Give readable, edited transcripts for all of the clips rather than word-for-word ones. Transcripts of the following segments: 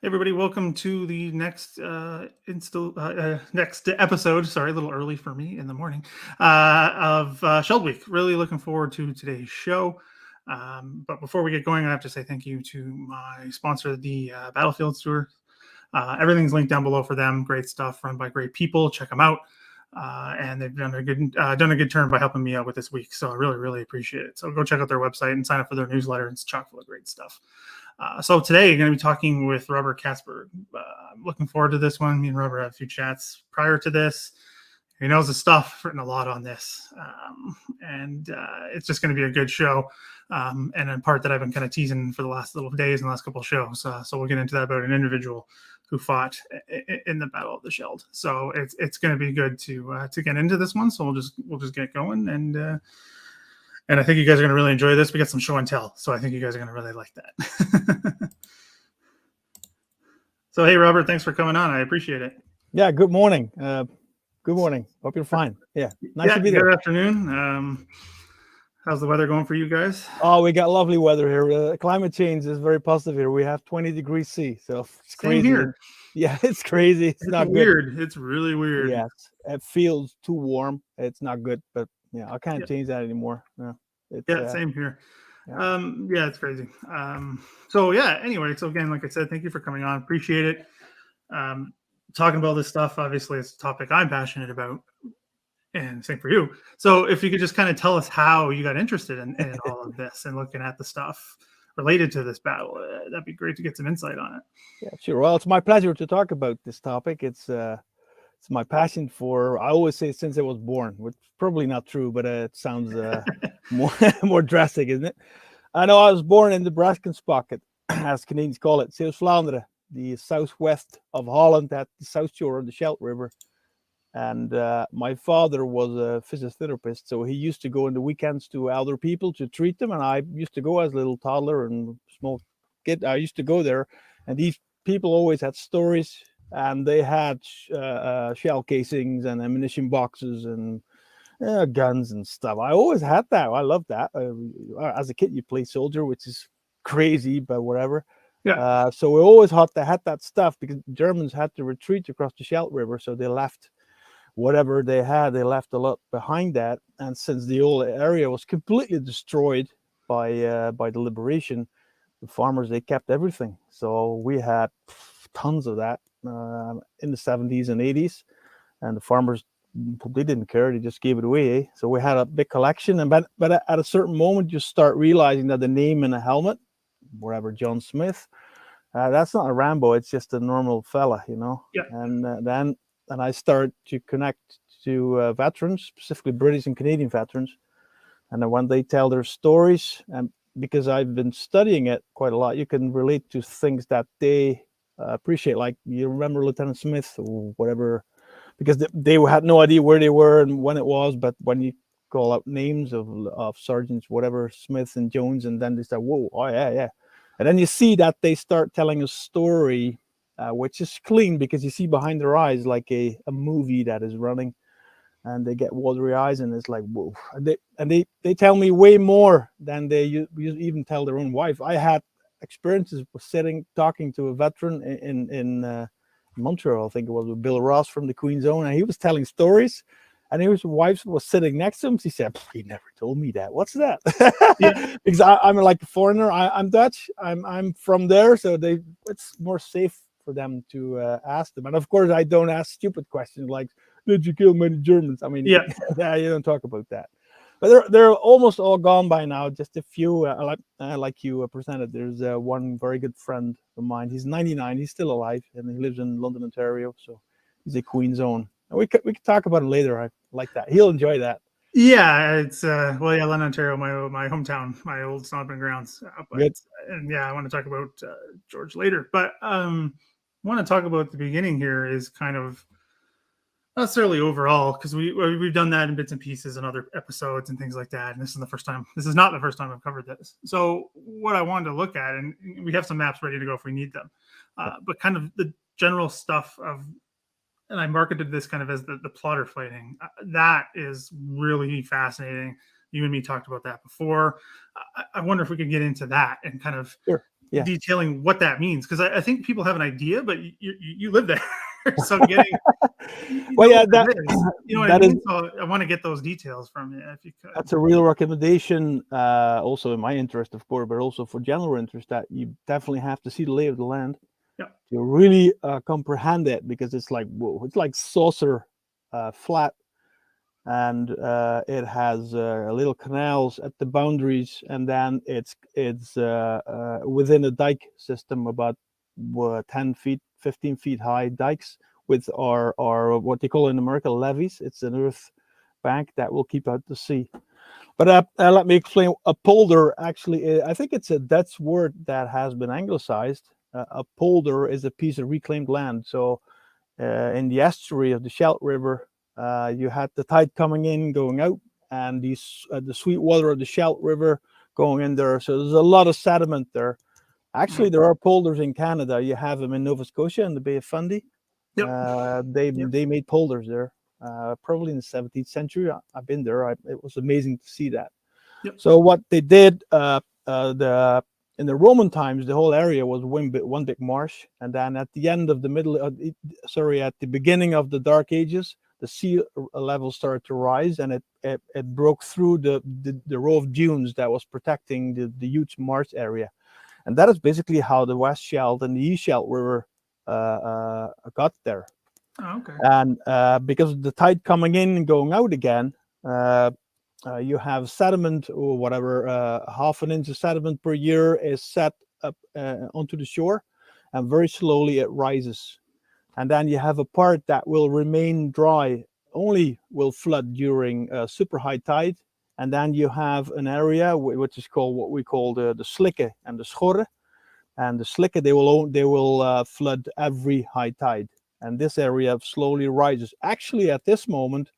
Hey everybody, welcome to the next episode. Sorry, a little early for me in the morning of Scheldt Week. Really looking forward to today's show. But before we get going, I have to say thank you to my sponsor, the Battlefield Tour. Everything's linked down below for them. Great stuff, run by great people. Check them out. And they've done a good turn by helping me out with this week. So I really appreciate it. So go check out their website and sign up for their newsletter. It's chock full of great stuff. So today, I'm going to be talking with Robert Catsburg. I'm looking forward to this one. Me and Robert had a few chats prior to this. He knows his stuff, written a lot on this. And it's just going to be a good show. And a part that I've been kind of teasing for the last little days and last couple of shows. So we'll get into that about an individual who fought in the Battle of the Scheldt. So it's going to be good to get into this one. So we'll just get going and I think you guys are going to really enjoy this. We got some show and tell, so I think you guys are going to really like that. So, hey, Robert, thanks for coming on. I appreciate it. Yeah, good morning. Good morning. Hope you're fine. Yeah, nice to be there. Good afternoon. How's the weather going for you guys? Oh, we got lovely weather here. Climate change is very positive here. We have 20 degrees C, so it's crazy. Same here. Yeah, it's crazy. It's not weird. Good. It's really weird. Yes, it feels too warm. It's not good, but yeah, I can't change that anymore. Same here. It's crazy. Anyway, so again, like I said, thank you for coming on. Appreciate it. Talking about this stuff, obviously, it's a topic I'm passionate about, and same for you. So if you could just kind of tell us how you got interested in all of this and looking at the stuff related to this battle, that'd be great to get some insight on it. Yeah, sure. Well, it's my pleasure to talk about this topic. It's my passion for, I always say since I was born, which is probably not true, but it sounds more drastic, isn't it? I know I was born in the Brasken's pocket, as Canadians call it, Zeeuws-Vlaanderen, the southwest of Holland at the south shore of the Scheldt River. And my father was a physiotherapist, so he used to go in the weekends to elder people to treat them. And I used to go as a little toddler and small kid. I used to go there, and these people always had stories. And they had shell casings and ammunition boxes and guns and stuff. I always had that. I loved that. As a kid, you play soldier, which is crazy, but whatever. Yeah. So we always had that stuff because Germans had to retreat across the Scheldt River. So they left whatever they had. They left a lot behind that. And since the whole area was completely destroyed by the liberation, the farmers, they kept everything. So we had tons of that. In the 70s and 80s, and the farmers, they didn't care, they just gave it away. So we had a big collection, and but at a certain moment you start realizing that the name in a helmet, whatever, John Smith, that's not a Rambo, it's just a normal fella, Yeah. And then I started to connect to veterans, specifically British and Canadian veterans, and then when they tell their stories, and because I've been studying it quite a lot, you can relate to things that they appreciate. Like, you remember Lieutenant Smith or whatever, because they had no idea where they were and when it was, but when you call out names of sergeants, whatever, Smith and Jones, and then they start, whoa, oh yeah, and then you see that they start telling a story, which is clean, because you see behind their eyes like a movie that is running, and they get watery eyes, and it's like, whoa. And they tell me way more than they even tell their own wife. I had experiences with talking to a veteran in Montreal, I think it was, with Bill Ross from the Queen's Own, and he was telling stories, and his wife was sitting next to him. She said, "He never told me that. What's that?" Yeah. Because I'm like a foreigner. I'm Dutch. I'm from there, so it's more safe for them to ask them. And of course, I don't ask stupid questions like, "Did you kill many Germans?" I mean, you don't talk about that. But they're almost all gone by now. Just a few, like you presented. There's one very good friend of mine. He's 99. He's still alive, and he lives in London, Ontario. So he's a Queen's Own. And we could talk about him later. I like that. He'll enjoy that. Yeah, it's London, Ontario, my hometown, my old stomping grounds. And I want to talk about George later. But I want to talk about the beginning here is kind of not necessarily overall, because we've done that in bits and pieces in other episodes and things like that. And this is not the first time I've covered this. So what I wanted to look at, and we have some maps ready to go if we need them, but kind of the general stuff of, and I marketed this kind of as the plotter fighting. That is really fascinating. You and me talked about that before. I wonder if we could get into that and kind of Yeah. detailing what that means, because I think people have an idea, but you live there, so getting Well, yeah, what it is, you know what I that is mean. So I want to get those details from you if you could. that's a real recommendation. Also in my interest, of course, but also for general interest, that you definitely have to see the lay of the land Yeah. to really comprehend it, because it's like, whoa, it's like saucer flat, and it has little canals at the boundaries, and then it's within a dike system, about 10 feet, 15 feet high dikes, with our what they call in America levees. It's an earth bank that will keep out the sea. But let me explain. A polder, actually, I think it's a Dutch word that has been anglicized. A polder is a piece of reclaimed land. So in the estuary of the Scheldt River, you had the tide coming in, going out, and the sweet water of the Scheldt River going in there. So there's a lot of sediment there. Actually, there are polders in Canada. You have them in Nova Scotia in the Bay of Fundy. Yep. They made polders there, probably in the 17th century. I've been there. It was amazing to see that. Yep. So what they did, in the Roman times, the whole area was one big marsh, and then at the end of at the beginning of the Dark Ages, the sea level started to rise, and it broke through the row of dunes that was protecting the huge marsh area, and that is basically how the West Scheldt and the East Scheldt River got there. Oh, okay. And because of the tide coming in and going out again, you have sediment, or whatever, half an inch of sediment per year is set up onto the shore, and very slowly it rises. And then you have a part that will remain dry, only will flood during super high tide. And then you have an area which is called, what we call the slikke and the schorre. And the slikke, they will flood every high tide. And this area slowly rises. Actually, at this moment,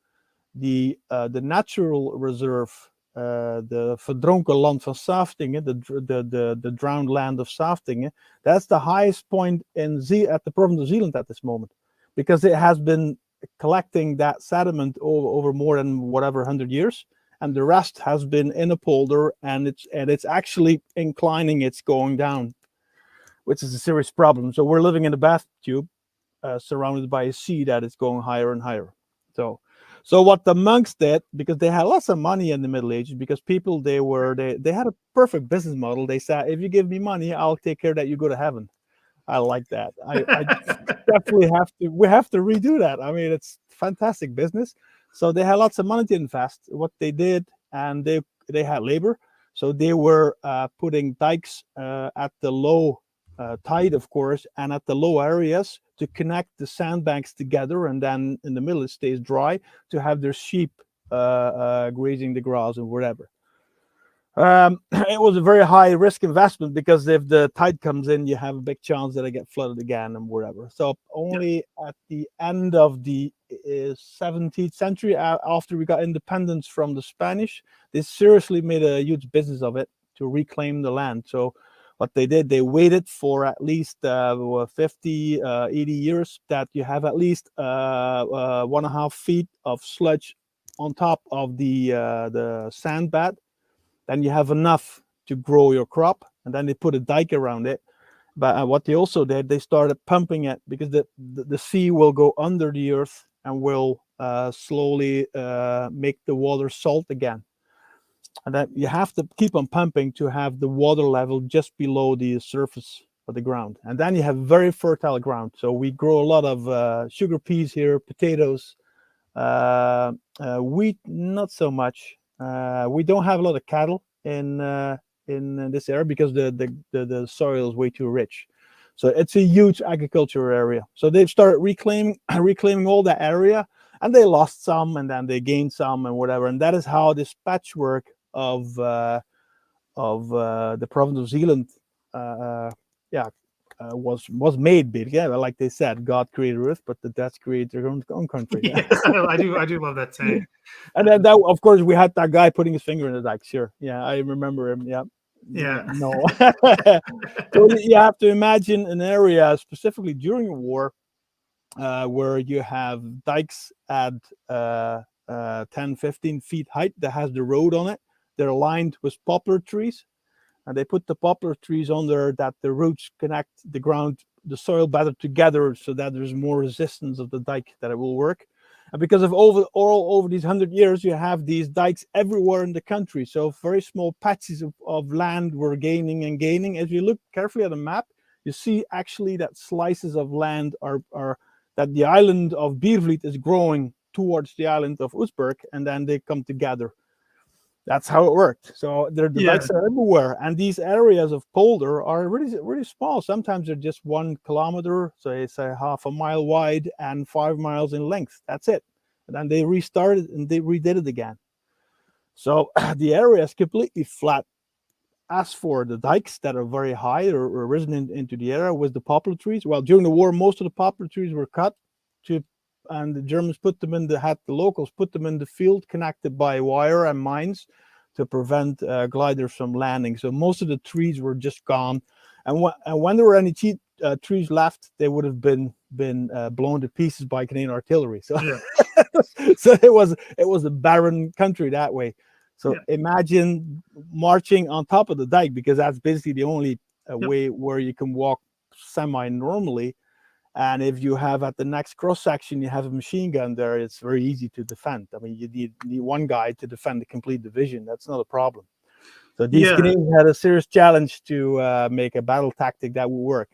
the natural reserve, the verdronken land van Saftingen, the drowned land of Saftingen, that's the highest point at the province of Zealand at this moment, because it has been collecting that sediment over more than whatever 100 years, and the rest has been in a polder, and it's actually inclining, it's going down, which is a serious problem. So we're living in a bathtube surrounded by a sea that is going higher and higher. So what the monks did, because they had lots of money in the Middle Ages, because people, they had a perfect business model. They said, if you give me money, I'll take care that you go to heaven. I like that. I definitely we have to redo that. I mean, it's fantastic business. So they had lots of money to invest. What they did, and they had labor, so they were putting dikes at the low tide, of course, and at the low areas, to connect the sandbanks together, and then in the middle it stays dry, to have their sheep grazing the grass and whatever. It was a very high risk investment, because if the tide comes in, you have a big chance that it get flooded again and whatever. So only at the end of the 17th century, after we got independence from the Spanish, they seriously made a huge business of it to reclaim the land. So what they did, they waited for at least 50, 80 years, that you have at least 1.5 feet of sludge on top of the sand bed. Then you have enough to grow your crop, and then they put a dike around it. But what they also did, they started pumping it, because the sea will go under the earth and will slowly make the water salt again. And then you have to keep on pumping to have the water level just below the surface of the ground. And then you have very fertile ground. So we grow a lot of sugar peas here, potatoes, wheat, not so much. We don't have a lot of cattle in this area, because the soil is way too rich. So it's a huge agriculture area. So they've started reclaiming all that area, and they lost some, and then they gained some, and whatever. And that is how this patchwork of the province of Zealand, was made big. Yeah, like they said, God created Earth, but the Dutch created their own country. Yeah, I do love that saying. And then that, of course, we had that guy putting his finger in the dike. Sure, yeah, I remember him. Yeah. No. So you have to imagine an area, specifically during a war, where you have dikes at 10, 15 feet height that has the road on it. They're lined with poplar trees, and they put the poplar trees on there that the roots connect the ground, the soil better together, so that there's more resistance of the dike, that it will work. And because of all over these 100 years, you have these dikes everywhere in the country. So very small patches of land were gaining and gaining. If you look carefully at a map, you see actually that slices of land are that the island of Biervliet is growing towards the island of Oostburg, and then they come together. That's how it worked. So the dikes are everywhere, and these areas of polder are really small. Sometimes they're just 1 kilometer, so it's a half a mile wide and 5 miles in length. That's it. And then they restarted and they redid it again. So the area is completely flat. As for the dikes that are very high or risen into the area with the poplar trees, well, during the war, most of the poplar trees were cut and the Germans the locals put them in the field, connected by wire and mines to prevent gliders from landing. So most of the trees were just gone, and when there were any trees left, they would have been blown to pieces by Canadian artillery. So, so it was a barren country that way. So imagine marching on top of the dike, because that's basically the only way where you can walk semi-normally. And if you have at the next cross section, you have a machine gun there, it's very easy to defend. I mean, you need one guy to defend the complete division. That's not a problem. So these Canadians had a serious challenge to make a battle tactic that would work.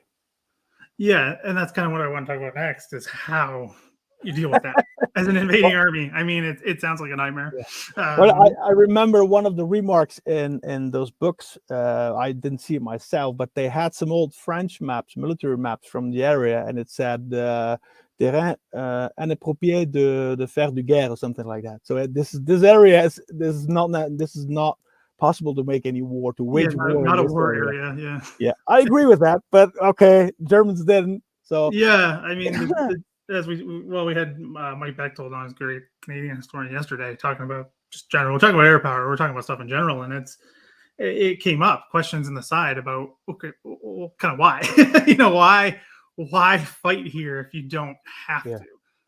Yeah, and that's kind of what I want to talk about next, is how you deal with that as an invading army. I mean, it sounds like a nightmare. Well, I remember one of the remarks in those books. I didn't see it myself, but they had some old French maps, military maps from the area, and it said terrain inapproprié de faire du guerre or something like that. So this area is not possible to make any war, to wage war. Not a war area. Yeah, I agree with that, but okay, Germans didn't. So I mean, as we had Mike Bechtold on, his great Canadian historian, yesterday, talking about just general. We're talking about air power. We're talking about stuff in general, and it came up, questions in the side about, okay, well, kind of why, why fight here if you don't have to?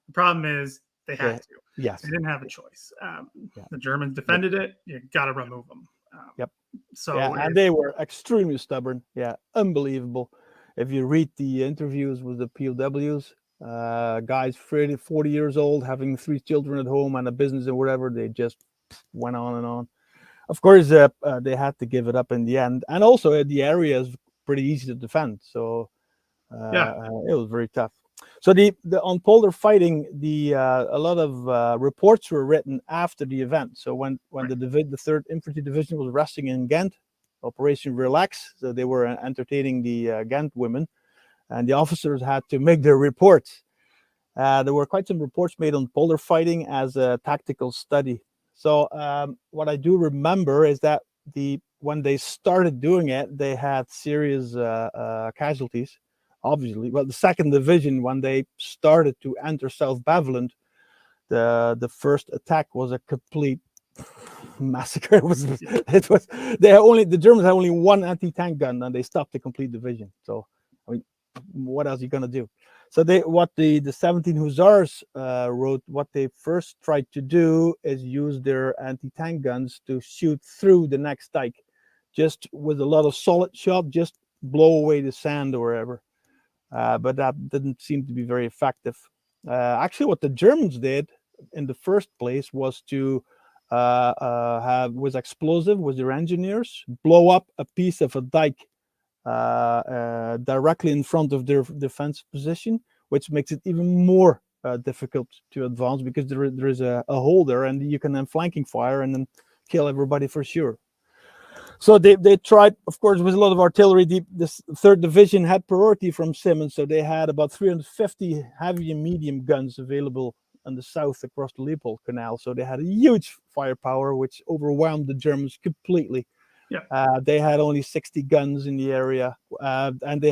The problem is they had to. Yes, they didn't have a choice. The Germans defended it. You got to remove them. So and they were extremely stubborn. Yeah, unbelievable. If you read the interviews with the POWs, guys 40 years old, having 3 children at home and a business and whatever, they just went on and on. Of course, they had to give it up in the end, and also the area is pretty easy to defend. So it was very tough. So the on Polder fighting, a lot of reports were written after the event. So when the 3rd Infantry Division was resting in Ghent, Operation Relax, so they were entertaining the Ghent women, and the officers had to make their reports. There were quite some reports made on Polder fighting as a tactical study. So what I do remember is that when they started doing it, they had serious casualties. Obviously, well, the 2nd Division, when they started to enter South Beveland, the first attack was a complete massacre. The Germans had only 1 anti-tank gun, and they stopped the complete division. So, I mean, what else are you gonna do? So the 17 Hussars wrote, what they first tried to do is use their anti-tank guns to shoot through the next dike, just with a lot of solid shot, just blow away the sand or wherever. But that didn't seem to be very effective. Actually, what the Germans did in the first place was to have with explosive with their engineers blow up a piece of a dike directly in front of their defense position, which makes it even more difficult to advance, because there is a hole there, and you can then flanking fire and then kill everybody for sure. So they tried, of course, with a lot of artillery. This 3rd Division had priority from Simmons, so they had about 350 heavy and medium guns available on the south across the Leopold Canal. So they had a huge firepower, which overwhelmed the Germans completely. They had only 60 guns in the area, and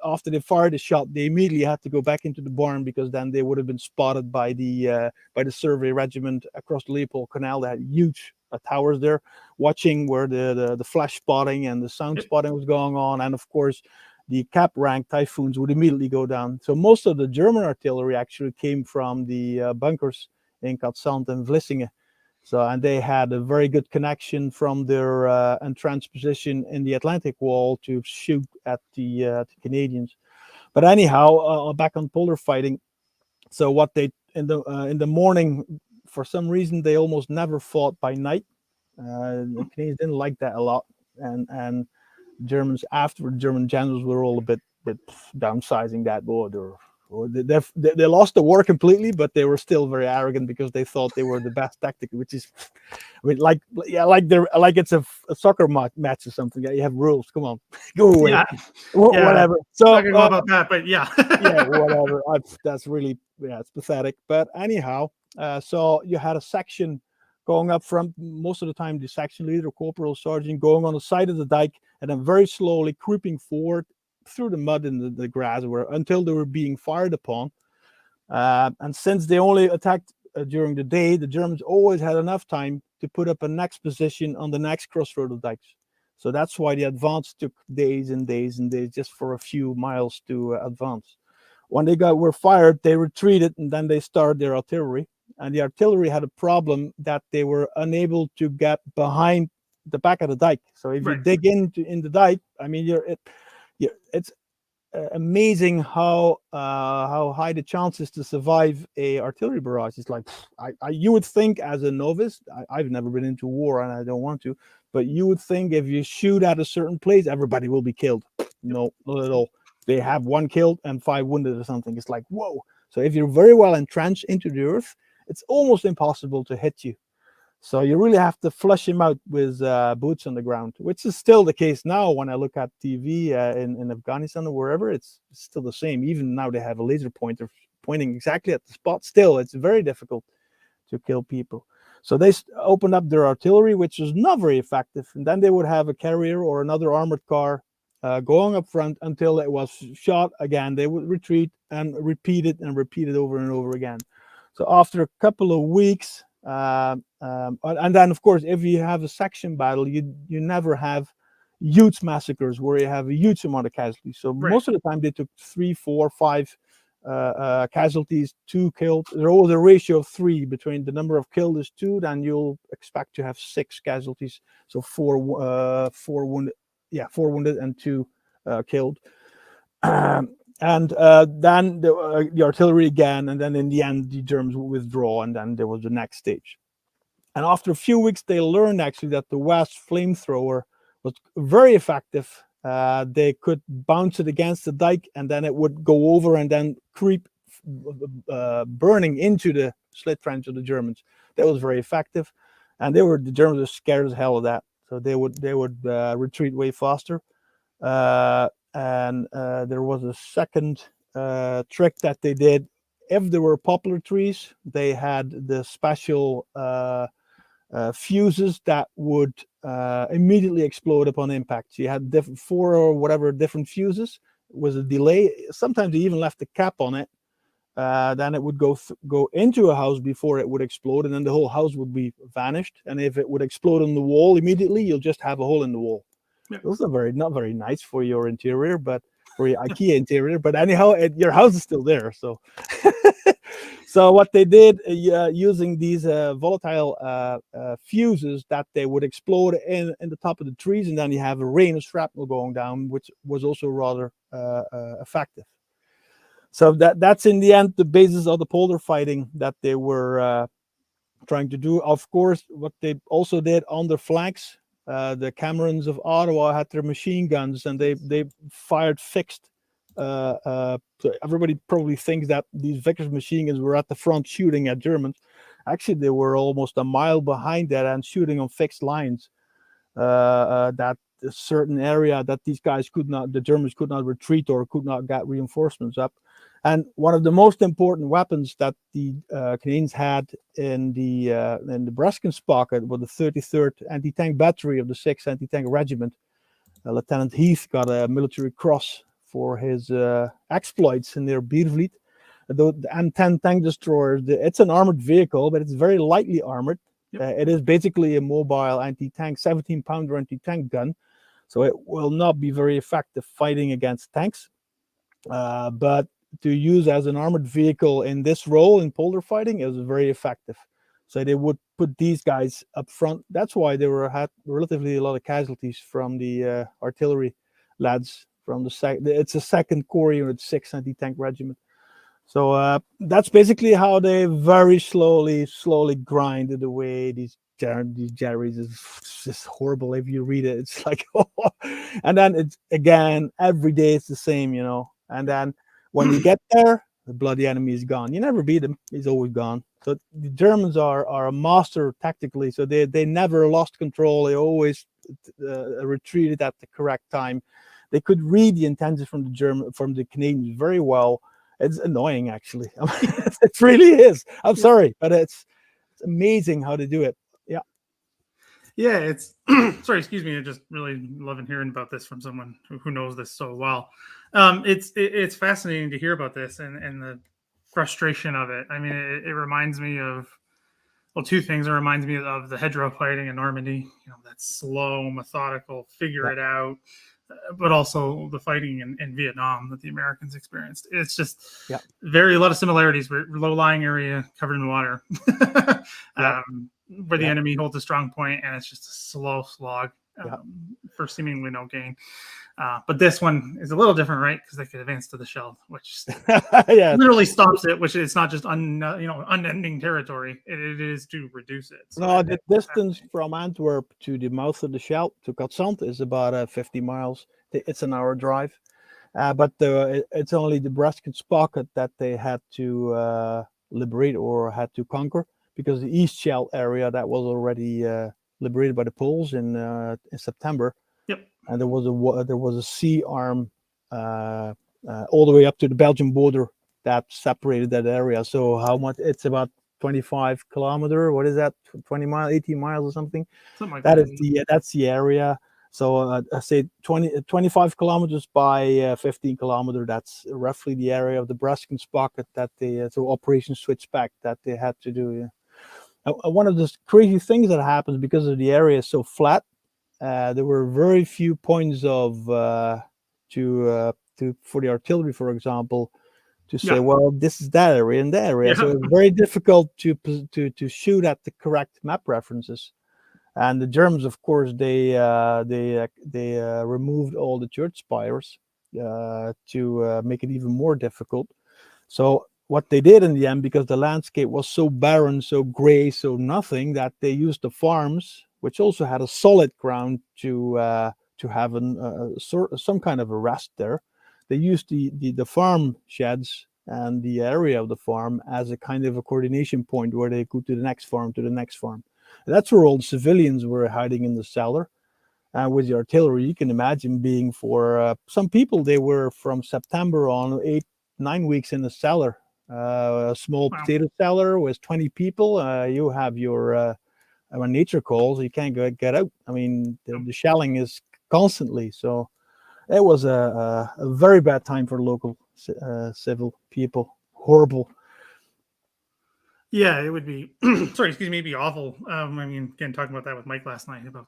after they fired a shot, they immediately had to go back into the barn, because then they would have been spotted by the survey regiment across the Leopold Canal. They had huge towers there, watching where the flash spotting and the sound spotting was going on, and of course the cap rank Typhoons would immediately go down. So most of the German artillery actually came from the bunkers in Katzand and Vlissingen. So, and they had a very good connection from their entrenched position in the Atlantic Wall to shoot at the Canadians. But anyhow, back on polder fighting. So what they in the morning, for some reason, they almost never fought by night. The Canadians didn't like that a lot, and Germans, after the German generals were all a bit downsizing that border. Or they lost the war completely, but they were still very arrogant because they thought they were the best tactic, which is, I mean, like it's a soccer match or something. Yeah, you have rules. Come on, go away. Yeah, Whatever. So not gonna go about that, but yeah, yeah, whatever. That's really, yeah, it's pathetic. But anyhow, so you had a section going up front. Most of the time, the section leader, corporal, sergeant, going on the side of the dike, and then very slowly creeping forward through the mud and the grass, until they were being fired upon. And since they only attacked during the day, the Germans always had enough time to put up a next position on the next crossroad of dikes. So that's why the advance took days and days and days, just for a few miles to advance. When they were fired, they retreated, and then they started their artillery. And the artillery had a problem that they were unable to get behind the back of the dike. So if you dig in the dike, I mean, it's amazing how high the chances to survive a artillery barrage. It's like, you would think, as a novice, I've never been into war and I don't want to, but you would think if you shoot at a certain place, everybody will be killed. No, not at all. They have 1 killed and 5 wounded or something. It's like, whoa. So if you're very well entrenched into the earth, it's almost impossible to hit you. So you really have to flush him out with boots on the ground, which is still the case now. When I look at TV in Afghanistan or wherever, it's still the same. Even now they have a laser pointer pointing exactly at the spot. Still, it's very difficult to kill people. So they opened up their artillery, which was not very effective. And then they would have a carrier or another armored car going up front until it was shot again. They would retreat and repeat it over and over again. So after a couple of weeks, and then of course, if you have a section battle, you never have huge massacres where you have a huge amount of casualties. So most of the time they took 3, 4, 5 casualties, 2 killed. There's always a ratio of 3 between the number of killed is 2, then you'll expect to have 6 casualties. So 4 wounded, 4 wounded and 2 killed. And then the artillery again, and then in the end the Germans would withdraw, and then there was the next stage. And after a few weeks, they learned actually that the West flamethrower was very effective. They could bounce it against the dike, and then it would go over and then creep, burning into the slit trench of the Germans. That was very effective, and the Germans were scared as hell of that, so they would retreat way faster. And there was a second trick that they did. If there were poplar trees, they had the special fuses that would immediately explode upon impact. So you had 4 or whatever different fuses. It was a delay. Sometimes they even left the cap on it. Then it would go into a house before it would explode, and then the whole house would be vanished. And if it would explode on the wall immediately, you'll just have a hole in the wall. Yeah. Those are not very nice for your interior, but for your IKEA interior. But anyhow, your house is still there. So, so what they did using these volatile fuses, that they would explode in the top of the trees, and then you have a rain of shrapnel going down, which was also rather effective. So that's in the end the basis of the polder fighting that they were trying to do. Of course, what they also did on the flanks. The Camerons of Ottawa had their machine guns, and they fired fixed. So everybody probably thinks that these Vickers machine guns were at the front shooting at Germans. Actually, they were almost a mile behind that and shooting on fixed lines. That a certain area that the Germans could not retreat or could not get reinforcements up. And one of the most important weapons that the Canadians had in the Breskens pocket was the 33rd Anti-Tank Battery of the 6th Anti-Tank Regiment. Lieutenant Heath got a military cross for his exploits in their Biervliet. The M10 tank destroyer, it's an armored vehicle, but it's very lightly armored. Yep. It is basically a mobile anti-tank, 17-pounder anti-tank gun. So it will not be very effective fighting against tanks. But to use as an armored vehicle in this role in polder fighting is very effective. So they would put these guys up front. That's why there had relatively a lot of casualties from the artillery lads from the it's a second Corps unit, 6th Anti-Tank Regiment. So that's basically how they very slowly grinded away these Jerry's. It's just horrible if you read it. It's like, oh. And then it's again every day it's the same, you know. And then when you get there, the bloody enemy is gone. You never beat him; he's always gone. So the Germans are a master tactically. So they never lost control. They always retreated at the correct time. They could read the intentions from the Canadians very well. It's annoying, actually. I mean, it really is. I'm sorry, but it's amazing how they do it. Yeah. Yeah, it's sorry, excuse me. I just really loving hearing about this from someone who knows this so well. It's fascinating to hear about this and the frustration of it. I mean, it reminds me of, well, two things. It reminds me of the hedgerow fighting in Normandy. You know, that slow, methodical, figure it out, but also the fighting in Vietnam that the Americans experienced. It's just a lot of similarities. We're low-lying area covered in water, where the enemy holds a strong point, and it's just a slow slog for seemingly no gain. But this one is a little different, right? Because they could advance to the Scheldt, which literally stops it. Which is not just unending territory; it is to reduce it. So no, the distance from Antwerp to the mouth of the Scheldt to Catsburg is about 50 miles. It's an hour drive, but it's only the Brest pocket that they had to liberate or had to conquer, because the East Scheldt area that was already liberated by the Poles in September. And there was a sea arm all the way up to the Belgian border that separated that area. So how much? It's about 25 kilometer. What is that? 20 miles, 18 miles or something. Something like that. That That's the area. So I say 25 kilometers by 15 kilometer. That's roughly the area of the Brest pocket that so Operation Switchback that they had to do. One of the crazy things that happens because of the area is so flat. There were very few points of for the artillery, for example, to say, well, this is that area and that area. So it's very difficult to shoot at the correct map references. And the Germans, of course, they removed all the church spires to make it even more difficult. So what they did in the end, because the landscape was so barren, so gray, so nothing, that they used the farms, which also had a solid ground to have some kind of a rest there. They used the farm sheds and the area of the farm as a kind of a coordination point where they go to the next farm, to the next farm. And that's where all the civilians were hiding in the cellar. And with the artillery, you can imagine being for some people, they were from September on 8-9 weeks in the cellar. A small potato cellar with 20 people. You have your when nature calls, you can't get out. I mean, the shelling is constantly. So it was a very bad time for local civil people. Horrible. Yeah, it would be. Sorry, excuse me, it'd be awful. I mean, again, talking about that with Mike last night about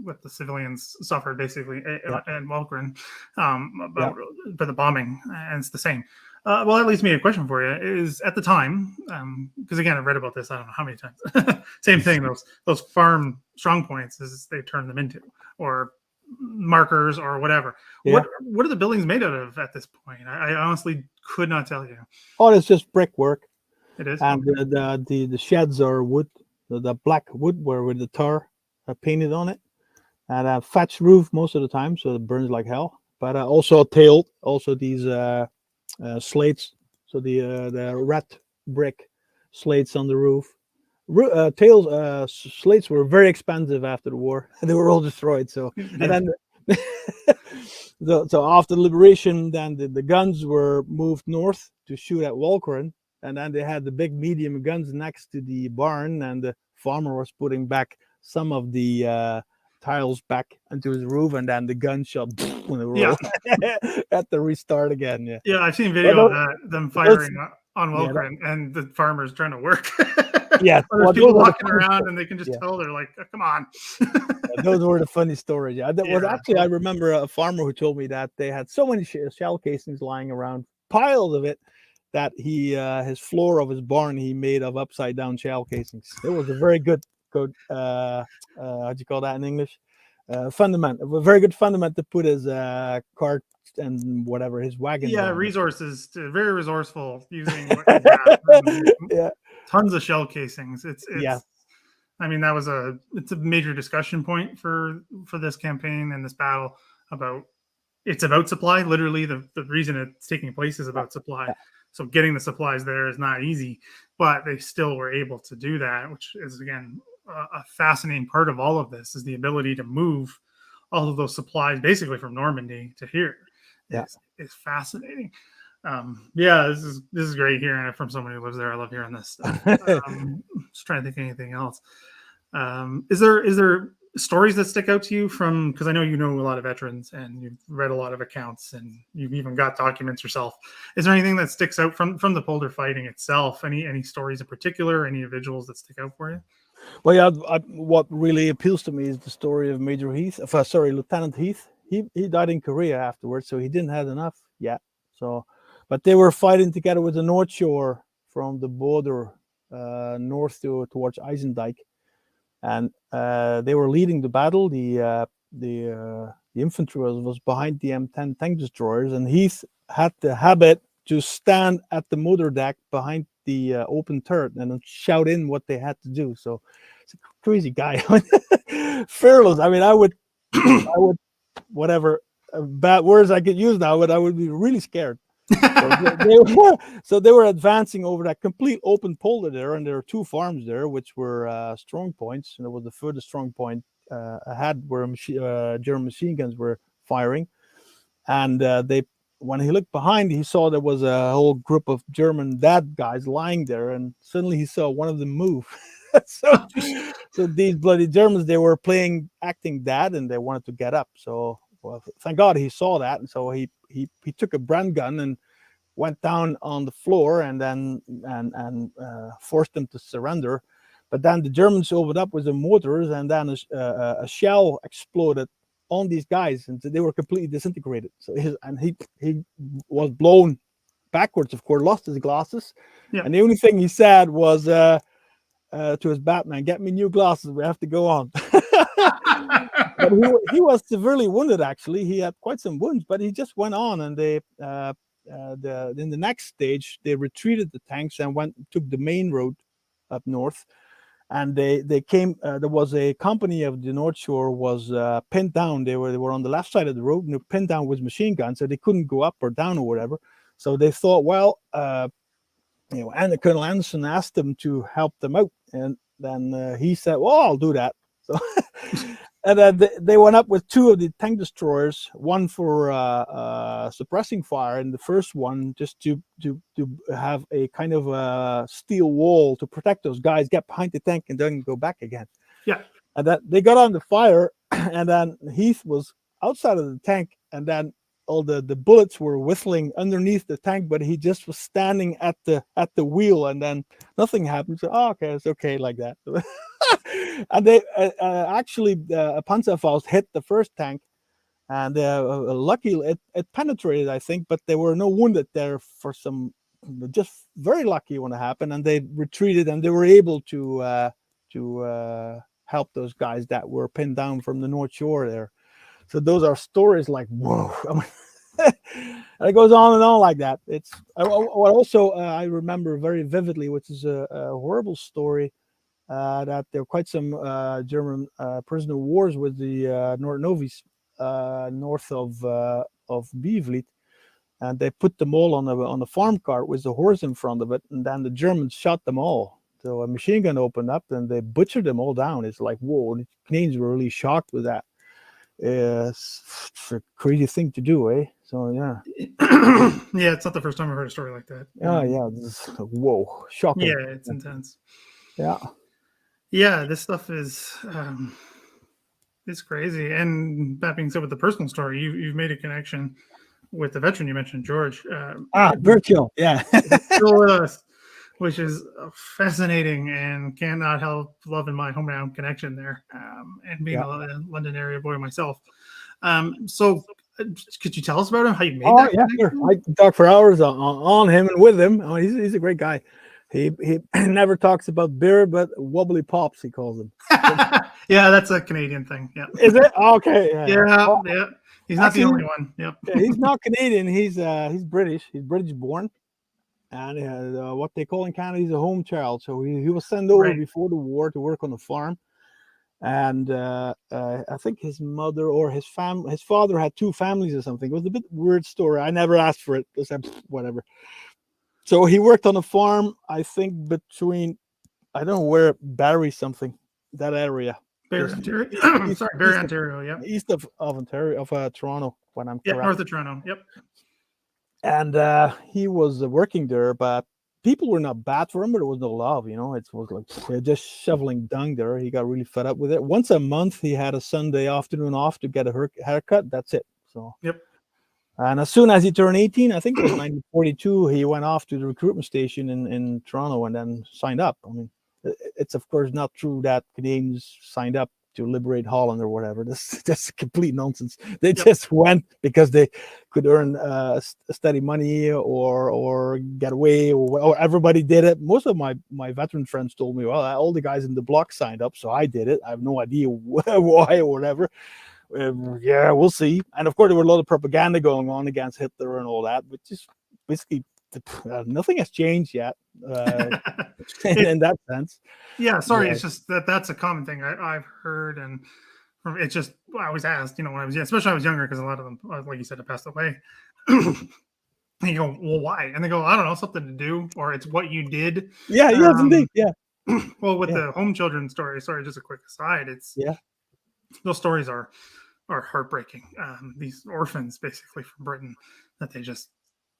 what the civilians suffered basically in Walcheren for the bombing, and it's the same. Well, that leads me to a question for you. Is at the time, because again, I've read about this, I don't know how many times. Same thing. Those farm strong points is they turn them into, or markers or whatever. Yeah. What are the buildings made out of at this point? I honestly could not tell you. Oh, it's just brickwork. It is. And the sheds are wood, the black wood with the tar painted on it, and a thatched roof most of the time, so it burns like hell. But also tailed, also these slates, so the red brick slates on the roof. Slates were very expensive after the war. They were all destroyed. So and then so after liberation, then the guns were moved north to shoot at Walcheren. And then they had the big medium guns next to the barn, and the farmer was putting back some of the tiles back into his roof, and then the gun shot when they were had to restart again. Yeah, I've seen video of that, them firing on Walcheren, and the farmers trying to work. Yeah, there's people walking around, and they can just tell they're like, oh, "Come on." Those were the funny stories. Yeah, that was actually, I remember a farmer who told me that they had so many shell casings lying around, piles of it, that he his floor of his barn he made of upside down shell casings. It was a very good how do you call that in English? Fundament, a very good fundament to put his cart and whatever his wagons. Yeah, on. resources. Very resourceful using what you got. Yeah, Tons of shell casings. yeah, I mean, it's a major discussion point for this campaign and this battle about it's about supply. Literally, the reason it's taking place is about supply. yeah, So getting the supplies there is not easy, but they still were able to do that, which is again a fascinating part of all of this is the ability to move all of those supplies basically from Normandy to here. yeah. Is fascinating. Yeah, this is great hearing it from someone who lives there. I love hearing this stuff. Just trying to think of anything else. Is there stories that stick out to you from, because I know you know a lot of veterans and you've read a lot of accounts and you've even got documents yourself. Is there anything that sticks out from the Polder fighting itself? Any stories in particular? Any individuals that stick out for you? Well, yeah. What really appeals to me is the story of Major Heath. Lieutenant Heath. He died in Korea afterwards, so he didn't have enough yet. So, but they were fighting together with the North Shore from the border north towards Eisendyke, and they were leading the battle. The infantry was behind the M10 tank destroyers, and Heath had the habit to stand at the motor deck behind the open turret and then shout in what they had to do. So it's a crazy guy. Fearless. I mean, I would whatever bad words I could use now, but I would be really scared. So they were advancing over that complete open polder there, and there were two farms there, which were strong points, and it was the furthest strong point ahead where German machine guns were firing. And when he looked behind, he saw there was a whole group of German dad guys lying there, and suddenly he saw one of them move. so these bloody Germans, they were acting dead, and they wanted to get up. So, well, thank God he saw that, and so he took a Brand gun and went down on the floor and then forced them to surrender. But then the Germans opened up with the mortars, and then a shell exploded on these guys, and they were completely disintegrated. So he was blown backwards, of course, lost his glasses. Yeah. And the only thing he said was to his Batman, "Get me new glasses, we have to go on." But he was severely wounded, actually. He had quite some wounds, but he just went on, and they in the next stage they retreated the tanks and took the main road up north. And they came. There was a company of the North Shore was pinned down. They were on the left side of the road, and they were pinned down with machine guns, so they couldn't go up or down or whatever. So they thought, well, and Colonel Anderson asked them to help them out, and then he said, "Well, I'll do that." So, and then they went up with two of the tank destroyers, one for suppressing fire, and the first one just to have a kind of a steel wall to protect those guys, get behind the tank, and then go back again. Yeah. And that they got on the fire, and then Heath was outside of the tank, and then all the bullets were whistling underneath the tank, but he just was standing at the wheel, and then nothing happened. So, okay, it's okay like that. And they actually a Panzerfaust hit the first tank, and luckily it penetrated, I think, but there were no wounded there for some, just very lucky when it happened, and they retreated, and they were able to help those guys that were pinned down from the North Shore there. So those are stories like, whoa. I mean, and it goes on and on like that. It's what also I remember very vividly, which is a horrible story, that there were quite some German prisoner of wars with the Noordnovies north of Beevleet, and they put them all on a farm cart with a horse in front of it, and then the Germans shot them all. So a machine gun opened up, and they butchered them all down. It's like, whoa, the Canadians were really shocked with that. It's a crazy thing to do, eh? So yeah. Yeah, it's not the first time I've heard a story like that. Oh yeah, this is, whoa, shocking. Yeah, it's intense. Yeah, this stuff is it's crazy. And that being said, with the personal story, you've made a connection with the veteran you mentioned, George. Virtual, yeah. Still with us, which is fascinating, and cannot help loving my hometown connection there, and being a London area boy myself. So Could you tell us about him? How you made Oh that yeah, sure. connection? I can talk for hours on him and with him. Oh, he's a great guy. He never talks about beer, but wobbly pops he calls them. Yeah, that's a Canadian thing. Yeah. Is it okay? Yeah. Yeah, Well, yeah. He's not the actually, only one. Yep. he's not Canadian. He's British. He's British born, and what they call in Canada, he's a home child. So he was sent over Right. before the war to work on the farm. And I think his mother or his father had two families or something. It was a bit weird story. I never asked for it. I said whatever. So he worked on a farm, I think between, I don't know where, Barrie something, that area. Barrie, Just Ontario. east, Sorry, Barrie, Ontario. Yep. east of Ontario, of Toronto, when I'm Yeah, correct. north of Toronto. Yep. And he was working there, but people were not bad for him, but it was no love, It was like just shoveling dung there. He got really fed up with it. Once a month, he had a Sunday afternoon off to get a haircut. That's it. So. Yep. And as soon as he turned 18, I think it was 1942, he went off to the recruitment station in Toronto and then signed up. I mean, it's of course not true that Canadians signed up to liberate Holland or whatever. That's complete nonsense. They just went because they could earn steady money or get away, or everybody did it. Most of my veteran friends told me, well, all the guys in the block signed up, so I did it. I have no idea why or whatever. Yeah, we'll see. And of course, there were a lot of propaganda going on against Hitler and all that, but just basically nothing has changed yet in that sense. Yeah, sorry, it's just that's a common thing I've heard, and from it's just I was asked, when I was especially when I was younger, because a lot of them, like you said, have passed away. And you go, well, why? And they go, I don't know, something to do, or it's what you did. Yeah, yes, indeed, yeah. Well, with the home children story, sorry, just a quick aside, it's those stories are heartbreaking. These orphans, basically from Britain, that they just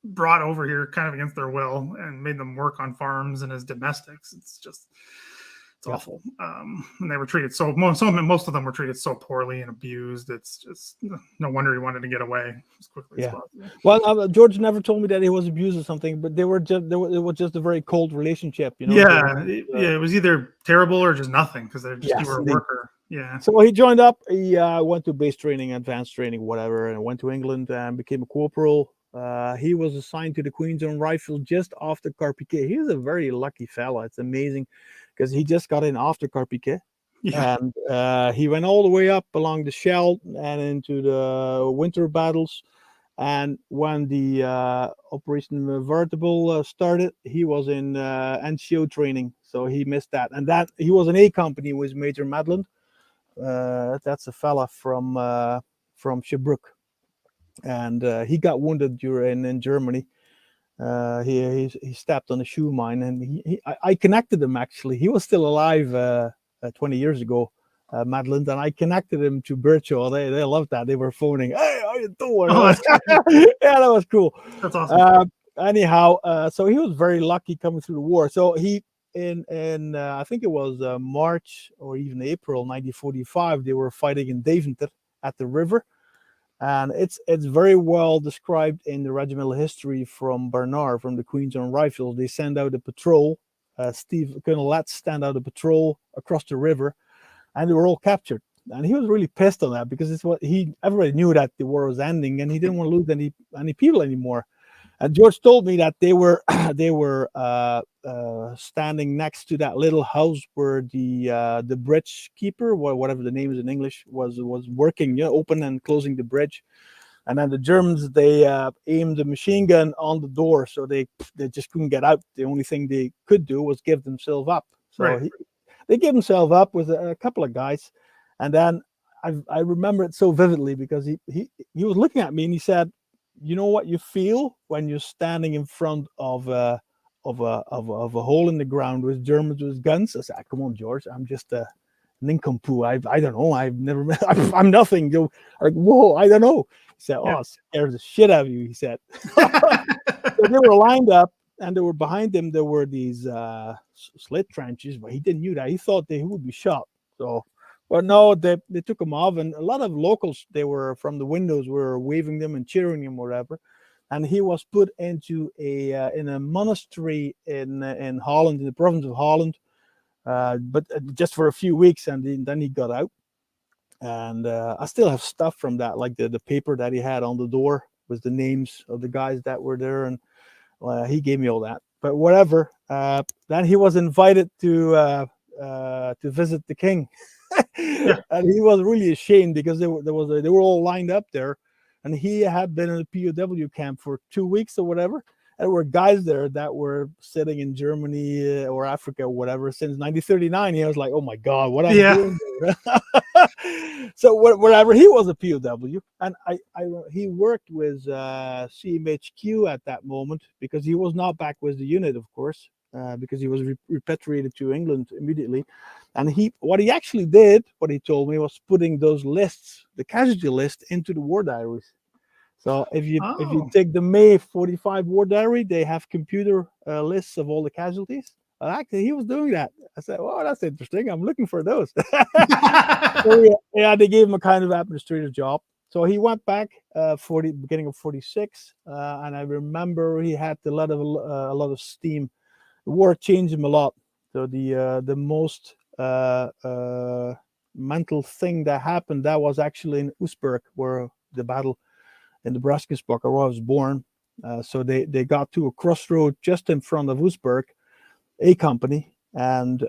brought over here kind of against their will and made them work on farms and as domestics. It's awful. And they were treated most of them were treated so poorly and abused. It's just no wonder he wanted to get away as quickly as possible. Well, George never told me that he was abused or something, but it was just a very cold relationship, It was either terrible or just nothing, because you were a worker. Yeah. So he joined up. He went to base training, advanced training, whatever, and went to England and became a corporal. He was assigned to the Queen's Own Rifles just after Carpiquet. He was a very lucky fella. It's amazing, because he just got in after Carpiquet. Yeah. And he went all the way up along the Scheldt and into the winter battles. And when the Operation Veritable started, he was in NCO training, so he missed that. And that he was in A company with Major Madland. That's a fella from Shabrook, and he got wounded in Germany. He stepped on a shoe mine, and I connected him. Actually, he was still alive 20 years ago, Madland, and I connected him to Birchall. They loved that. They were phoning, "Hey, how you doing?" Oh, yeah, that was cool. That's awesome. Anyhow, so he was very lucky coming through the war. So he. In I think it was March or even April 1945, they were fighting in Deventer at the river, and it's very well described in the regimental history from Bernard, from the Queen's Own Rifles. They send out a patrol. Colonel Letts sent out a patrol across the river, and they were all captured. And he was really pissed on that, because everybody knew that the war was ending, and he didn't want to lose any people anymore. And George told me that they were standing next to that little house where the bridge keeper, whatever the name is in English, was working, open and closing the bridge. And then the Germans, they aimed a machine gun on the door, so they just couldn't get out. The only thing they could do was give themselves up. So they gave themselves up with a couple of guys, and then I remember it so vividly, because he was looking at me and he said, "You know what you feel when you're standing in front of a hole in the ground with Germans with guns?" I said, "Come on, George, I'm just a nincompoop. I don't know. I've never met. I'm nothing." You're like, "Whoa, I don't know." He said, "Oh, it scares the shit out of you." He said. So they were lined up, and they were behind them. There were these slit trenches, but he didn't know that. He thought he would be shot. So. But no, they took him off, and a lot of locals, they were from the windows, were waving them and cheering him, whatever. And he was put into in a monastery in Holland, in the province of Holland, but just for a few weeks, and then he got out. And I still have stuff from that, like the paper that he had on the door with the names of the guys that were there, and he gave me all that. But whatever. Then he was invited to visit the king, Yeah. and he was really ashamed because they were all lined up there, and he had been in a POW camp for 2 weeks or whatever. And there were guys there that were sitting in Germany or Africa or whatever since 1939. He was like, "Oh my God, what I'm Yeah. doing there." So whatever, he was a POW, and he worked with CMHQ at that moment because he was not back with the unit, of course, because he was repatriated to England immediately. And what he actually did, what he told me, was putting those lists, the casualty list, into the war diaries. So if you Oh. take the May 45 war diary, they have computer lists of all the casualties. Well, actually, he was doing that. I said, "Well, that's interesting. I'm looking for those." So yeah, they gave him a kind of administrative job. So he went back for the beginning of 46, and I remember he had a lot of steam. The war changed him a lot. So the most mental thing that happened, that was actually in Oostburg, where the battle in the Braskusbok, where I was born. So they got to a crossroad just in front of Oostburg, A Company, and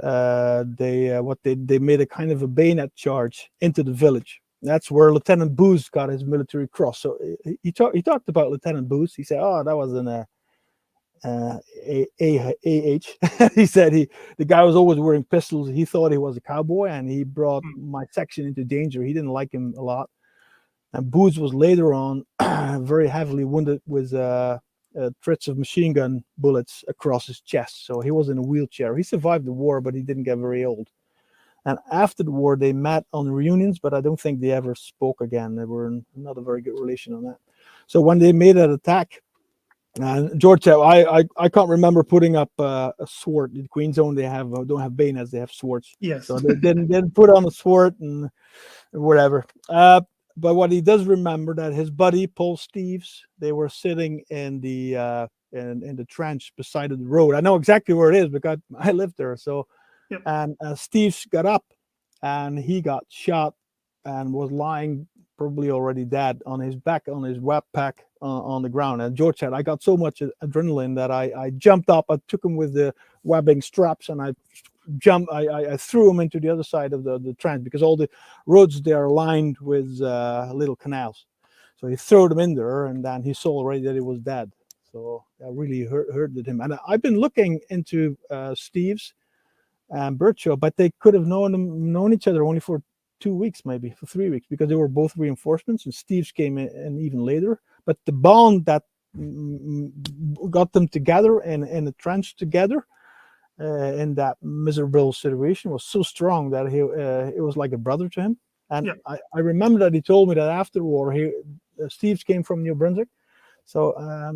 they made a kind of a bayonet charge into the village. That's where Lieutenant Booth got his military cross. So he talked about Lieutenant Booth. He said, "Oh, that was in a AH." He said the guy was always wearing pistols. He thought he was a cowboy, and he brought my section into danger. He didn't like him a lot. And Booth was later on very heavily wounded with threats of machine gun bullets across his chest. So he was in a wheelchair. He survived the war, but he didn't get very old. And after the war, they met on reunions, but I don't think they ever spoke again. They were not a very good relation on that. So when they made that attack, George said, I can't remember putting up a sword. In the Queen Zone, they don't have bayonets, they have swords. Yes. So they didn't put on a sword and whatever. But what he does remember, that his buddy Paul Steves, they were sitting in the trench beside the road. I know exactly where it is because I lived there. So, Yep. and Steves got up, and he got shot and was lying, probably already dead, on his back, on his web pack on the ground. And George said, I got so much adrenaline that I jumped up. I took him with the webbing straps, and I threw him into the other side of the trench, because all the roads there are lined with little canals. So he threw them in there, and then he saw already that he was dead. So that really hurted him. And I've been looking into Steve's and Birchall, but they could have known each other only for 2 weeks, maybe for 3 weeks, because they were both reinforcements, and Steve's came in even later. But the bond that got them together in the trench together, in that miserable situation, was so strong that it was like a brother to him. And Yep. I remember that he told me that after the war, Steve's came from New Brunswick, so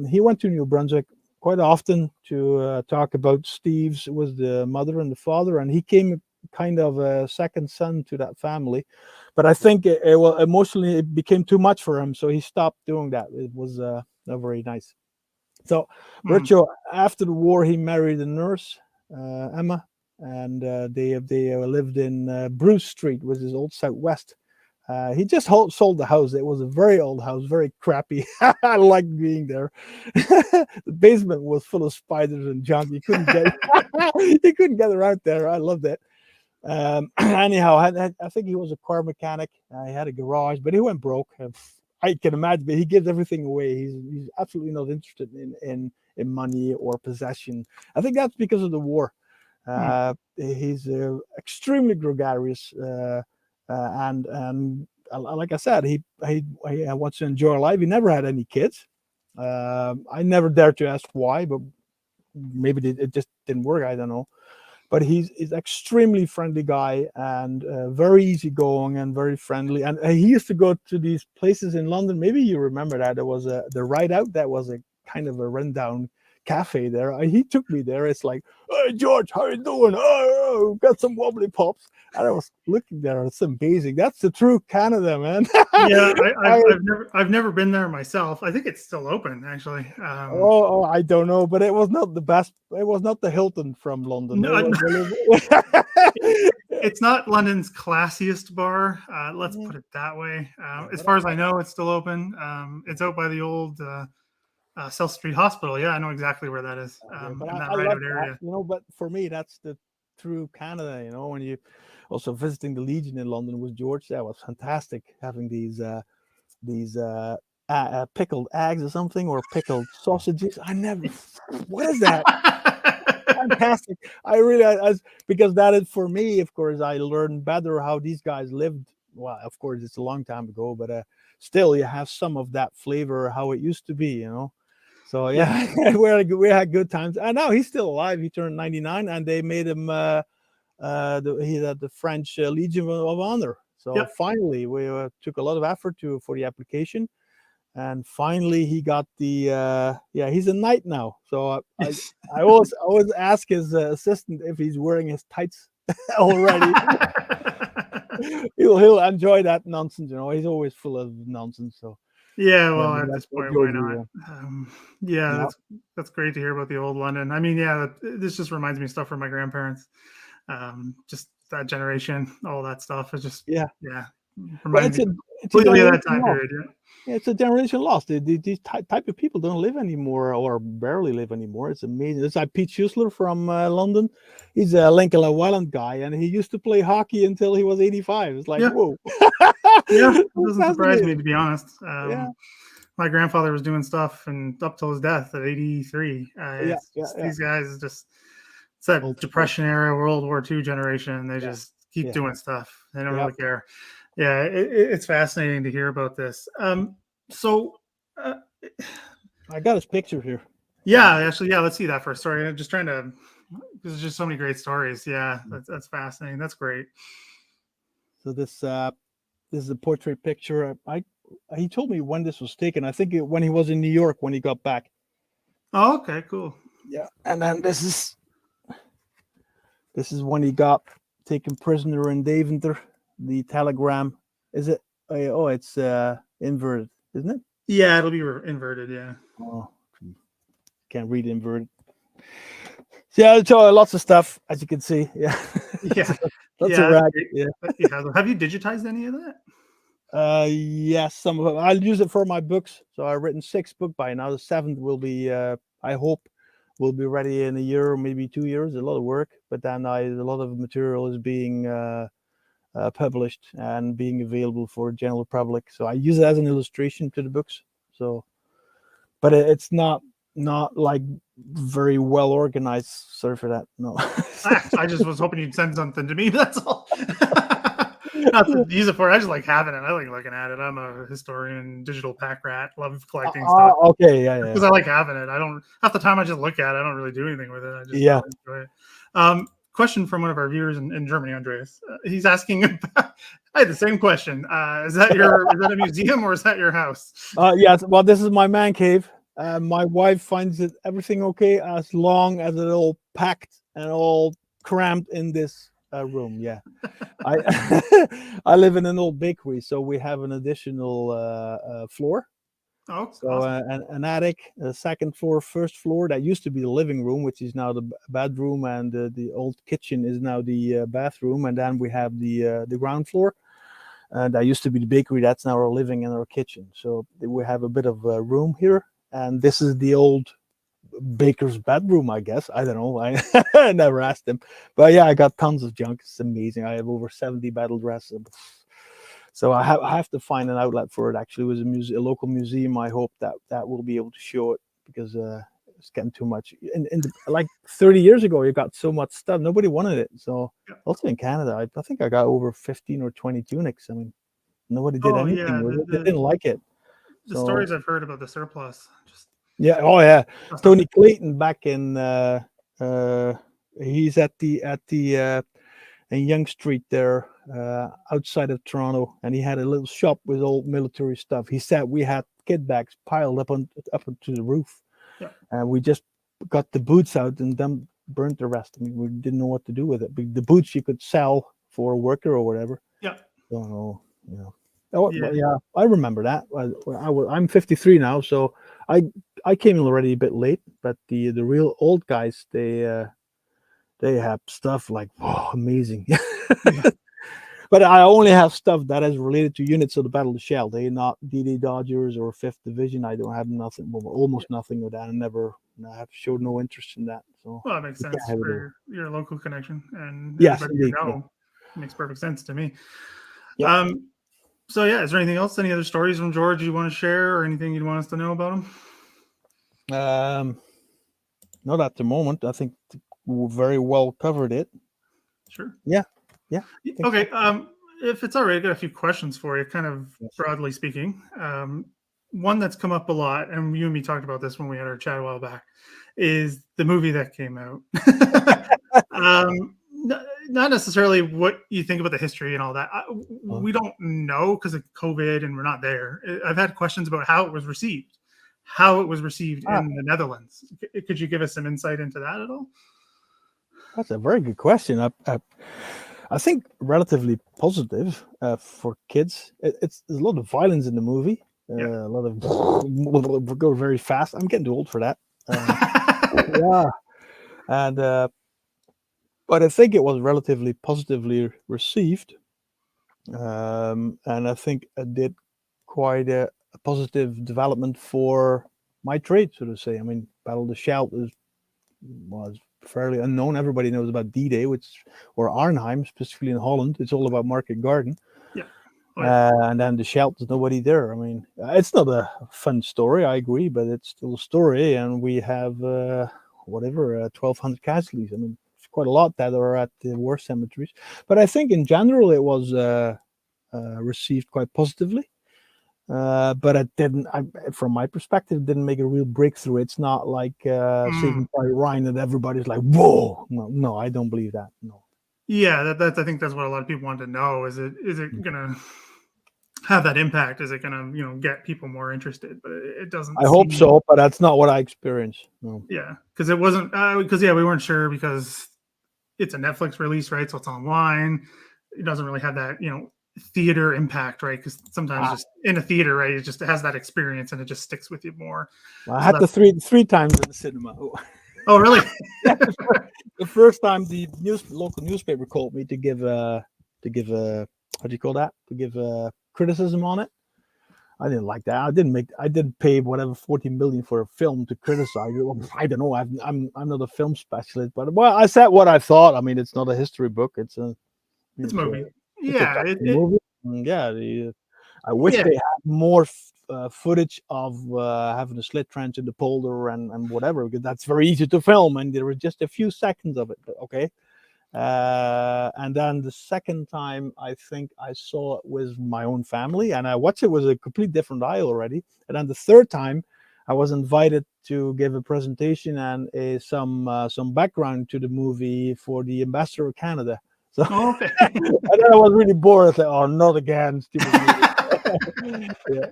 he went to New Brunswick quite often to talk about Steve's with the mother and the father, and he came kind of a second son to that family. But I think emotionally it became too much for him, so he stopped doing that. It was not very nice. So Virgil, after the war, he married a nurse, Emma, and they lived in Bruce Street, which is Old Southwest. He just sold the house. It was a very old house, very crappy. I liked being there. The basement was full of spiders and junk. You couldn't get around there. I loved it. Anyhow, I think he was a car mechanic. He had a garage, but he went broke. I can imagine, but he gives everything away. He's absolutely not interested in money or possession. I think that's because of the war. He's extremely gregarious, and like I said, he wants to enjoy life. He never had any kids. I never dared to ask why, but maybe it just didn't work. I don't know. But he's extremely friendly guy, and very easygoing and very friendly. And he used to go to these places in London. Maybe you remember that there was the Ride Out. That was a kind of a rundown cafe there. He took me there. It's like, "Hey George, how you doing? Oh, got some wobbly pops." And I was looking there. It's amazing. That's the true Canada, man. Yeah, I've never been there myself. I think it's still open, actually. I don't know, but it was not the best. It was not the Hilton from London. No, It it's not London's classiest bar. Let's Yeah, put it that way. yeah, As far as I know, it's still open. It's out by the old South Street Hospital. Yeah, I know exactly where that is. yeah, but In that I right love out that, area. But for me, that's the true Canada. When you also visiting the Legion in London with George, that was fantastic. Having these pickled eggs or something, or pickled sausages. I never. What is that? Fantastic. I really, because that is for me. Of course, I learned better how these guys lived. Well, of course, it's a long time ago, but still, you have some of that flavor how it used to be. So Yeah. yeah, we had good times. And now he's still alive. He turned 99, and they made him he had the French Legion of Honor. So Yep. finally, we took a lot of effort for the application, and finally he got the he's a knight now. So I always ask his assistant if he's wearing his tights already. he'll enjoy that nonsense. He's always full of nonsense. So Yeah, yeah, well, but at that's this what point, why Georgie. not? Yeah, Yeah, that's great to hear about the old London. I mean, yeah, this just reminds me of stuff from my grandparents. Just that generation, all that stuff. It's just, yeah. yeah, Well, reminds me it's a completely of generation that time lost. period. Yeah. Yeah, it's a generation lost. These type of people don't live anymore, or barely live anymore. It's amazing. It's like Pete Schussler from London. He's a Lincoln Welland guy, and he used to play hockey until he was 85. It's like, Yeah. whoa. Yeah. It That's doesn't surprise me, fascinating. to be honest. Yeah, My grandfather was doing stuff and up till his death at 83. yeah, It's yeah, just, yeah. these guys just, it's that Old school. Depression era, World War II generation. They Yeah, just keep yeah, doing stuff. They don't yeah. really care. Yeah, it's fascinating to hear about this. So, uh, I got his picture here. yeah, actually, yeah, let's see that first. Sorry, I'm just trying to. There's just so many great stories. Yeah, that's fascinating. That's great. So this is a portrait picture. He told me when this was taken. I think when he was in New York when he got back. Oh, okay, cool. Yeah, and then this is when he got taken prisoner in Deventer. The telegram is it? Oh, it's inverted, isn't it? Yeah, it'll be inverted. Yeah. Oh, can't read inverted. Yeah, so lots of stuff as you can see. Yeah, Yeah. lots of Yeah, that's rag. great. Yeah. Yeah. Have you digitized any of that? Yes, some of them. I'll use it for my books. So I've written 6 books by now. The 7th will be, I hope, will be ready in a year or maybe 2 years. A lot of work, but then a lot of material is being published and being available for general public. So I use it as an illustration to the books. So, but it's not like very well organized. Sorry for that. No. I just was hoping you'd send something to me. That's all. Not to use it for. I just like having it. I like looking at it. I'm a historian, digital pack rat. Love collecting stuff Okay, yeah, yeah, because I like having it. I don't half the time I just look at it. I don't really do anything with it. I just yeah. enjoy it. Question from one of our viewers in Germany, Andreas. He's asking about. I had the same question. Is that a museum or is that your house? Yes. Well, this is my man cave. My wife finds it everything okay as long as it's all packed and all cramped in this room. Yeah, I I live in an old bakery, so we have an additional floor. Oh, So awesome. an attic, a second floor, first floor. That used to be the living room, which is now the bedroom, and the old kitchen is now the bathroom. And then we have the ground floor. That used to be the bakery. That's now our living and our kitchen. So we have a bit of room here. And this is the old baker's bedroom, I guess. I don't know. I never asked him. But yeah, I got tons of junk. It's amazing. I have over 70 battle dresses. So I have to find an outlet for it. Actually, it was a local museum. I hope that will be able to show it because it's getting too much. Like 30 years ago, you got so much stuff. Nobody wanted it. So Yeah. also in Canada, I think I got over 15 or 20 tunics. I mean, nobody did Oh anything yeah. with it. They didn't like it. The So stories I've heard about the surplus. Just yeah. Oh yeah. stuff. Tony Clayton back in uh, he's at the in Yonge Street there, outside of Toronto, and he had a little shop with old military stuff. He said we had kit bags piled up onto the roof, Yeah. and we just got the boots out and then burnt the rest. I mean, we didn't know what to do with it. But the boots you could sell for a worker or whatever. Yeah. So Oh, Yeah. well, yeah, I remember that. I'm 53 now, so I came in already a bit late. But the real old guys, they have stuff like amazing. Yeah. But I only have stuff that is related to units of the Battle of Scheldt. They're not DD Dodgers or 5th Division. I don't have nothing, well, almost nothing with that. I have showed no interest in that. So Well, that makes we can't sense have it all. for your local connection and Yes, everybody you indeed. Yeah. know. Makes perfect sense to me. Yep. So yeah, is there anything else? Any other stories from George you want to share, or anything you'd want us to know about him? Not at the moment. I think we very well covered it. Sure. Yeah. Yeah. I think Okay. so. If it's all right, I got a few questions for you, kind of Yes. broadly speaking. One that's come up a lot, and you and me talked about this when we had our chat a while back, is the movie that came out. Not necessarily what you think about the history and all that. We don't know because of COVID and we're not there. I've had questions about how it was received, in the Netherlands. Could you give us some insight into that at all? That's a very good question. I think relatively positive for kids. There's a lot of violence in the movie. Yeah. A lot of go very fast. I'm getting too old for that. Yeah, and but I think it was relatively positively received, and I think it did quite a positive development for my trade, so to say. I mean, Battle of the Scheldt was fairly unknown. Everybody knows about D-Day, or Arnhem, specifically in Holland. It's all about Market Garden. Yeah. Oh, yeah. And then the Scheldt, there's nobody there. I mean, it's not a fun story, I agree, but it's still a story. And we have, 1,200 casualties. I mean, it's quite a lot that are at the war cemeteries. But I think in general it was received quite positively. But it didn't, from my perspective, didn't make a real breakthrough. It's not like Saving Private Ryan that everybody's like, whoa. No, I don't believe that. No. Yeah, that's I think that's what a lot of people want to know. Is it gonna have that impact? Is it gonna get people more interested? But it doesn't. I hope so, but that's not what I experienced. No. Yeah, because it wasn't. Because we weren't sure because it's a Netflix release, right? So it's online. It doesn't really have that theater impact, right? Because sometimes just in a theater, right, it just has that experience and it just sticks with you more. I had the three times in the cinema. Oh, really? Yeah, the first time the local newspaper called me to give how do you call that? To give criticism on it. I didn't like that. I didn't pay whatever 14 million for a film to criticize it. I don't know. I'm not a film specialist, but I said what I thought. I mean, it's not a history book. It's a movie. Yeah, movie. Yeah, I wish they had more footage of having a slit trench in the Polder and whatever, because that's very easy to film, and there were just a few seconds of it. But okay. And then the second time, I think I saw it with my own family, and I watched it with a complete different eye already. And then the third time, I was invited to give a presentation and some background to the movie for the ambassador of Canada. So, okay. And then I was really bored. I said, "Oh, not again, stupid movie." Yeah.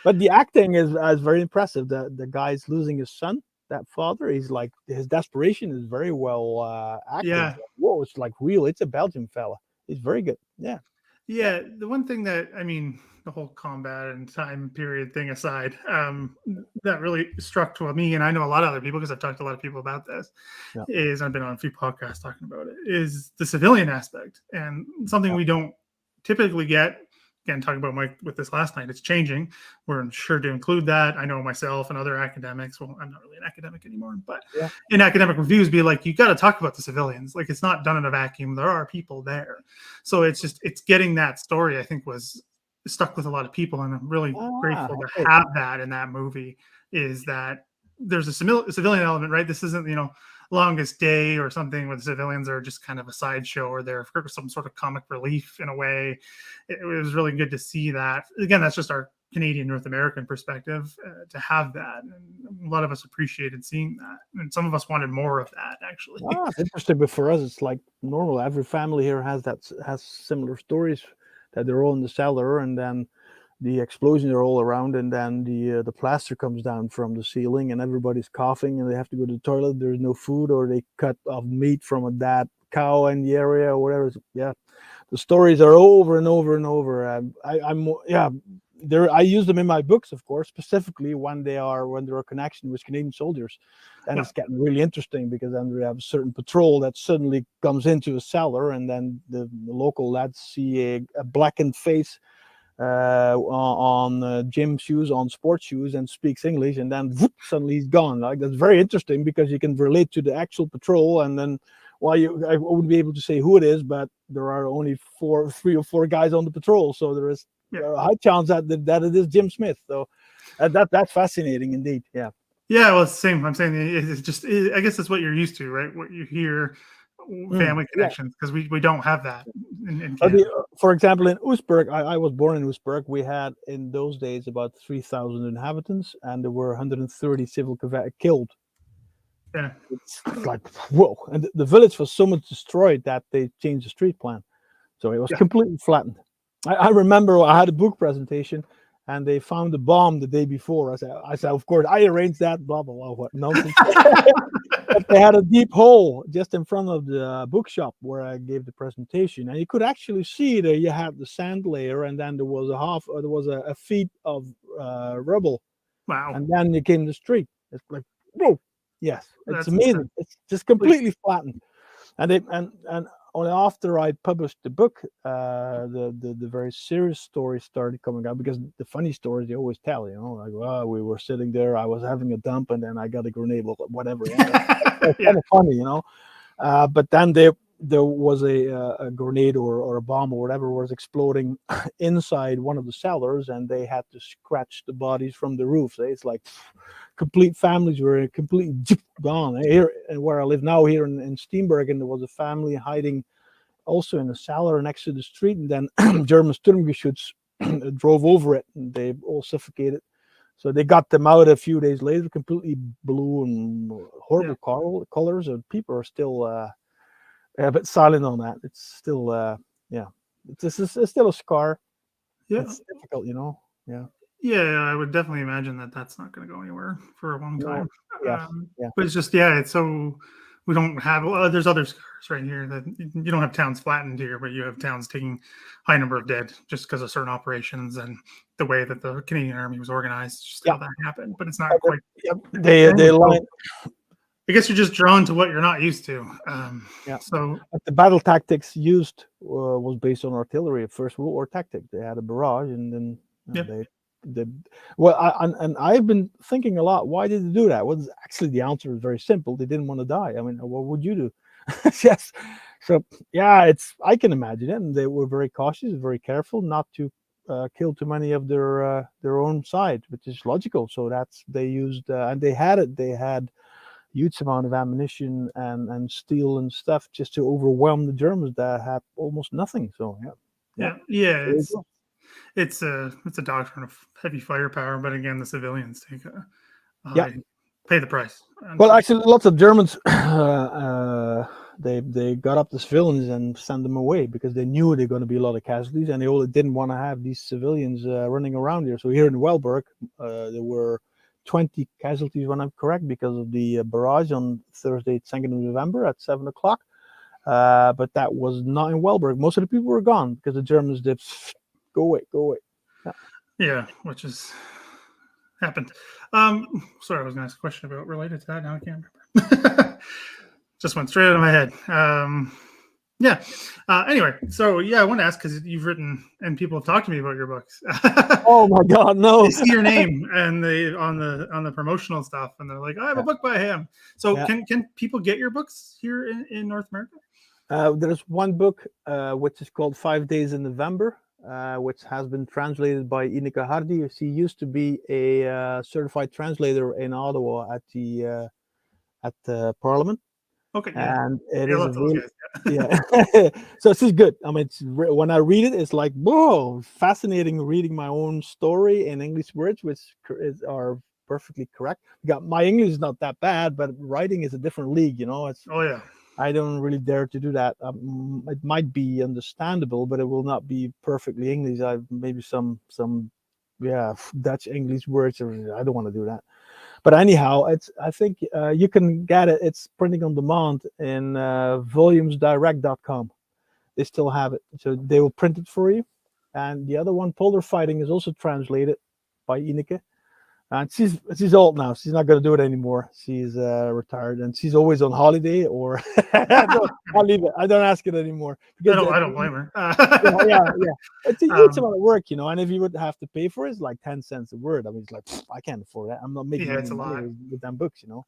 But the acting is very impressive. The guy's losing his son. That father, he's like, his desperation is very well acted. Yeah. Whoa, it's like real. It's a Belgian fella. He's very good. Yeah. Yeah, the one thing that the whole combat and time period thing aside, that really struck to me, and I know a lot of other people because I've talked to a lot of people about this, is I've been on a few podcasts talking about it, is the civilian aspect, and something we don't typically get. Again, talking about Mike with this last night, it's changing. We're sure to include that. I know myself and other academics. Well, I'm not really an academic anymore, but in academic reviews, be like, you got to talk about the civilians. Like, it's not done in a vacuum. There are people there. So it's getting that story, I think, was stuck with a lot of people. And I'm really grateful to have that in that movie, is that there's a civilian element, right? This isn't, Longest Day or something where the civilians are just kind of a sideshow or they're for some sort of comic relief in a way. It was really good to see that. Again, that's just our Canadian North American perspective, to have that. And a lot of us appreciated seeing that. And some of us wanted more of that, actually. It's interesting, but for us, it's like normal. Every family here has similar stories, that they're all in the cellar, and then the explosions are all around, and then the plaster comes down from the ceiling, and everybody's coughing, and they have to go to the toilet. There's no food, or they cut off meat from a dead cow in the area, or whatever. Yeah, the stories are over and over and over. I use them in my books, of course, specifically when they're a connection with Canadian soldiers. And Yeah. it's getting really interesting because then we have a certain patrol that suddenly comes into a cellar, and then the local lads see a blackened face on gym shoes, on sports shoes, and speaks English, and then whoop, suddenly he's gone. Like, that's very interesting because you can relate to the actual patrol, and then I wouldn't be able to say who it is, but there are only 3 or 4 guys on the patrol, so there is a high chance that it is Jim Smith. So that's fascinating indeed. Yeah. Yeah, well, it's the same. I'm saying it's just. I guess it's what you're used to, right? What you hear, family connections, because we don't have that in Canada. For example, in Oostburg, I was born in Oostburg. We had in those days about 3,000 inhabitants, and there were 130 civil killed. Yeah. It's like, whoa. And the village was so much destroyed that they changed the street plan. So it was completely flattened. I remember I had a book presentation and they found a bomb the day before. I said, of course, I arranged that, blah, blah, blah, what nonsense. But they had a deep hole just in front of the bookshop where I gave the presentation. And you could actually see that you had the sand layer, and then there was a feet of rubble. Wow. And then you came the street. It's like, whoa. Yes, it's That's amazing. insane. It's just completely flattened. And only after I published the book, the very serious stories started coming out, because the funny stories they always tell, like, well, we were sitting there, I was having a dump, and then I got a grenade, whatever. It's kind of funny, but then there was a grenade or a bomb or whatever was exploding inside one of the cellars, and they had to scratch the bodies from the roof. It's like complete families were completely gone. Here, where I live now, here in Steenbergen, there was a family hiding also in a cellar next to the street, and then German Sturmgeschütz drove over it, and they all suffocated. So they got them out a few days later, completely blue and horrible colors, and people are still a bit silent on that. It's still, it's still a scar. Yeah. It's difficult, Yeah. Yeah, I would definitely imagine that that's not going to go anywhere for a long time. Yes. But it's just, it's so we don't have. Well, there's other scars right here that you don't have towns flattened here, but you have towns taking high number of dead just because of certain operations and the way that the Canadian Army was organized. Just how that happened, but it's not quite. They line. I guess you're just drawn to what you're not used to. So the battle tactics used was based on artillery, First World War tactic. They had a barrage, and then I've been thinking a lot. Why did they do that? Well, actually, the answer is very simple. They didn't want to die. I mean, what would you do? Yes. So I can imagine it. And they were very cautious, very careful not to kill too many of their own side, which is logical. So they used, and they had huge amount of ammunition and steel and stuff just to overwhelm the Germans that had almost nothing. So it's a doctrine of heavy firepower, but again, the civilians pay the price. Well, actually, lots of Germans they got up the civilians and sent them away because they knew there were going to be a lot of casualties, and they all didn't want to have these civilians running around here. So here in Welberg, there were 20 casualties, when I'm correct, because of the barrage on Thursday, 2nd of November at 7 o'clock. But that was not in Welberg. Most of the people were gone because the Germans did go away. Yeah, which has happened. Sorry, I was going to ask a question about related to that. Now I can't remember. Just went straight out of my head. Anyway, so I want to ask, because you've written and people have talked to me about your books. Oh my God, no! They see your name and they on the promotional stuff, and they're like, "I have a book by him." So can people get your books here in North America? There's one book which is called 5 Days in November, which has been translated by Ineke Hardy. She used to be a certified translator in Ottawa at the Parliament. Okay, and it is really, so she's good. I mean, when I read it, it's like, whoa, fascinating reading my own story in English words, which are perfectly correct. My English is not that bad, but writing is a different league, It's I don't really dare to do that. It might be understandable, but it will not be perfectly English. Maybe some Dutch English words, I don't want to do that. But anyhow, I think you can get it. It's printing on demand in volumesdirect.com. They still have it, so they will print it for you. and the other one, Polder Fighting, is also translated by Ineke. And she's old now. She's not going to do it anymore. She's retired, and she's always on holiday. Or I'll leave it. I don't ask it anymore because I don't blame her. yeah. It's a huge Um, amount of work, and if you would have to pay for it, it's like 10 cents a word. I mean, it's like I can't afford that. I'm not making yeah, any it's a money lot. with them books. Yeah.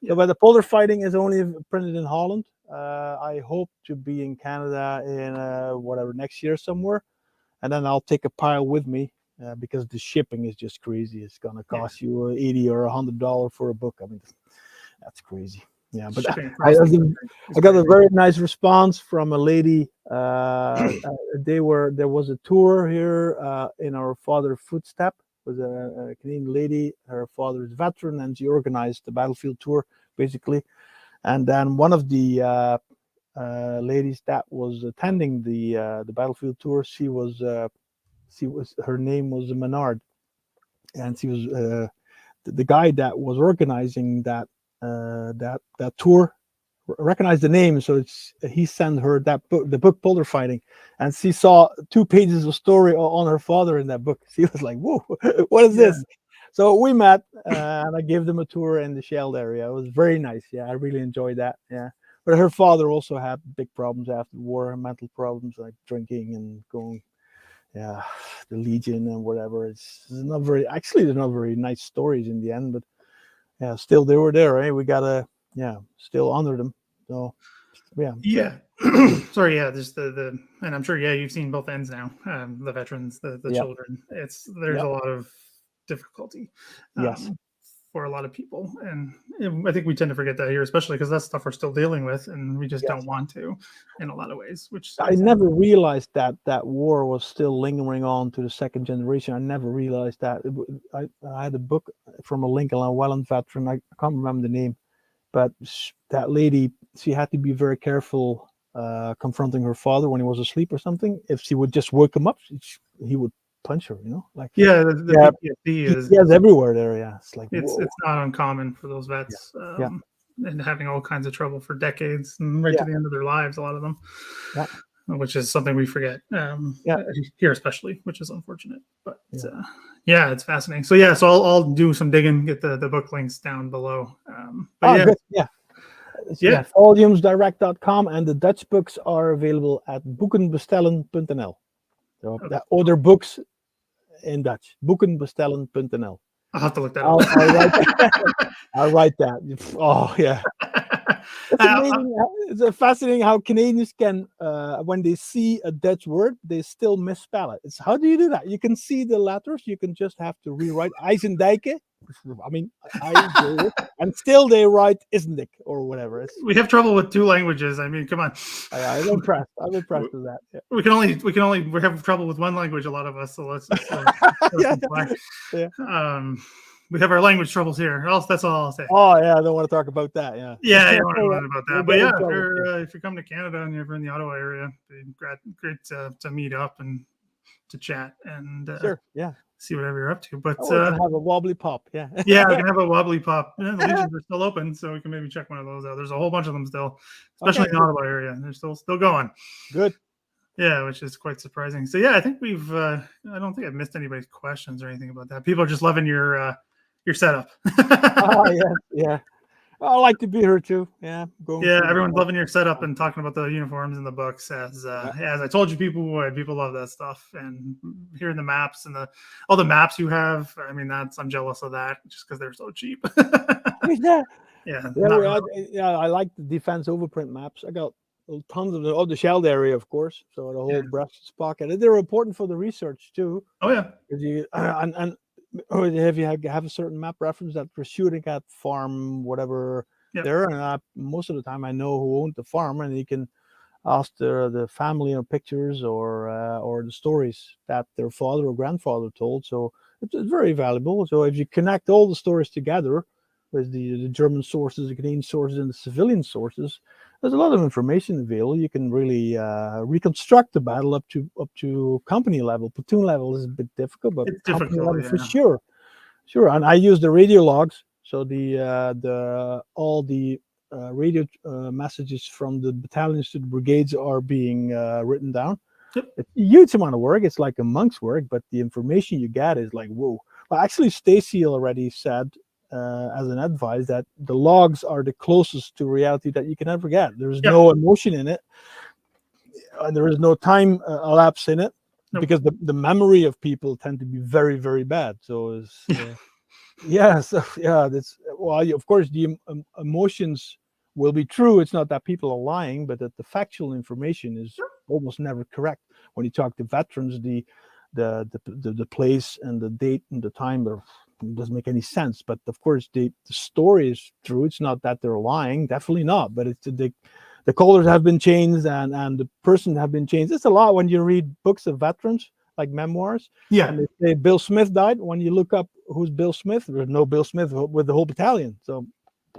So, but the Polder Fighting is only printed in Holland. I hope to be in Canada in whatever next year somewhere, and then I'll take a pile with me. Because the shipping is just crazy. It's gonna cost you $80 or $100 for a book. I mean, that's crazy. Yeah, but Shipping I across the country is got a crazy. very nice response from a lady. There was a tour here in our father's footstep. With a Canadian lady. Her father is a veteran, and she organized the battlefield tour basically. And then one of the ladies that was attending the battlefield tour, her name was Menard, and she was the guy that was organizing that tour recognized the name, so he sent her that book, the book Polder Fighting, and she saw 2 pages of story on her father in that book. She was like, "Whoa, what is this?" So we met, and I gave them a tour in the Scheldt area. It was very nice. Yeah, I really enjoyed that. Yeah, but her father also had big problems after the war, mental problems like drinking and going. Yeah, the Legion and whatever. It's not very. Actually, they're not very nice stories in the end, but yeah, still they were there, right? We gotta, still honor them. So, yeah. Yeah. Sorry, yeah, there's the and I'm sure, yeah, you've seen both ends now. The veterans, the Yep. children. There's a Yep. lot of difficulty Yes. for a lot of people, and I think we tend to forget that here, especially because that's stuff we're still dealing with, and we just don't Yes. want to, in a lot of ways. Which I never realized that war was still lingering on to the second generation. I never realized that. I had a book from a Lincoln Welland veteran. I can't remember the name, but that lady, she had to be very careful confronting her father when he was asleep or something. If she would just wake him up, he would punch her. Like yeah, the yeah, PTSD he has everywhere there. Yeah, it's like it's whoa. not uncommon for those Yeah, vets, yeah, and having all kinds of trouble for decades and right to yeah, the end of their lives. A lot of them, yeah, which is something we forget yeah, here, especially, which is unfortunate. But yeah. yeah, it's fascinating. So yeah, so I'll do some digging, get the book links down below. But Oh, yeah, good. Yeah. yeah, Volumesdirect.com, and the Dutch books are available at boekenbestellen.nl. So okay. order books in Dutch. Boekenbestellen.nl. I'll have to look that I'll write up. I'll write that. Oh yeah. It's uh, amazing. It's fascinating how Canadians can, when they see a Dutch word, they still misspell it. It's how do you do that? You can see the letters. You can just have to rewrite IJsendijke. I mean, and still they write Isndik or whatever. we have trouble with 2 languages. I mean, come on. I'm impressed. I'm impressed with that. Yeah. We have trouble with 1 language. A lot of us. So let's Yeah. Yeah. We have our language troubles here. That's all I'll say. Oh yeah, I don't want to talk about that. Yeah. Yeah, I don't want to learn about We'll that. But get yeah, in trouble. if you're coming to Canada and you're ever in the Ottawa area, it'd be great to meet up and to chat and Sure. Yeah. see whatever you're up to. But we can have a wobbly pop. Yeah. yeah, we can have a wobbly pop. Yeah, the Legions are still open, so we can maybe check one of those out. There's a whole bunch of them still, especially in the Ottawa area. They're still going. Good. Yeah, which is quite surprising. So yeah, I think we've. I don't think I've missed anybody's questions or anything about that. People are just loving your setup. Oh yeah, yeah. I like to be here too. Yeah, yeah, everyone's loving your setup and talking about the uniforms and the books as I told you people would. People love that stuff, and hearing the maps and all the maps you have. I mean, I'm jealous of that just because they're so cheap. Yeah, yeah. I like the defense overprint maps. I got tons of the Scheldt area, of course. So the whole Brest pocket. They're important for the research too. Oh yeah, because you and have you have a certain map reference that we're shooting at farm whatever there, and most of the time I know who owned the farm, and you can ask the family pictures or the stories that their father or grandfather told. So it's very valuable. So if you connect all the stories together with the German sources, the Canadian sources, and the civilian sources, there's a lot of information available. You can really reconstruct the battle up to company level. Platoon level is a bit difficult, but it's company difficult, level for sure. And I use the radio logs. So all the radio messages from the battalions to the brigades are being written down. Yep. It's a huge amount of work. It's like a monk's work, but the information you get is like, whoa. Well, actually, Stacy already said as an advice that the logs are the closest to reality that you can ever get. There's Yep. no emotion in it, and there is no time elapse in it, Nope. because the memory of people tend to be very, very bad. So it's, yeah, so yeah, that's, well, of course the emotions will be true. It's not that people are lying, but that the factual information is almost never correct. When you talk to veterans, the place and the date and the time it doesn't make any sense. But of course, the story is true. It's not that they're lying, definitely not. But it's the colors have been changed and the person have been changed. It's a lot when you read books of veterans, like memoirs. Yeah. And they say Bill Smith died. When you look up who's Bill Smith, there's no Bill Smith with the whole battalion. So,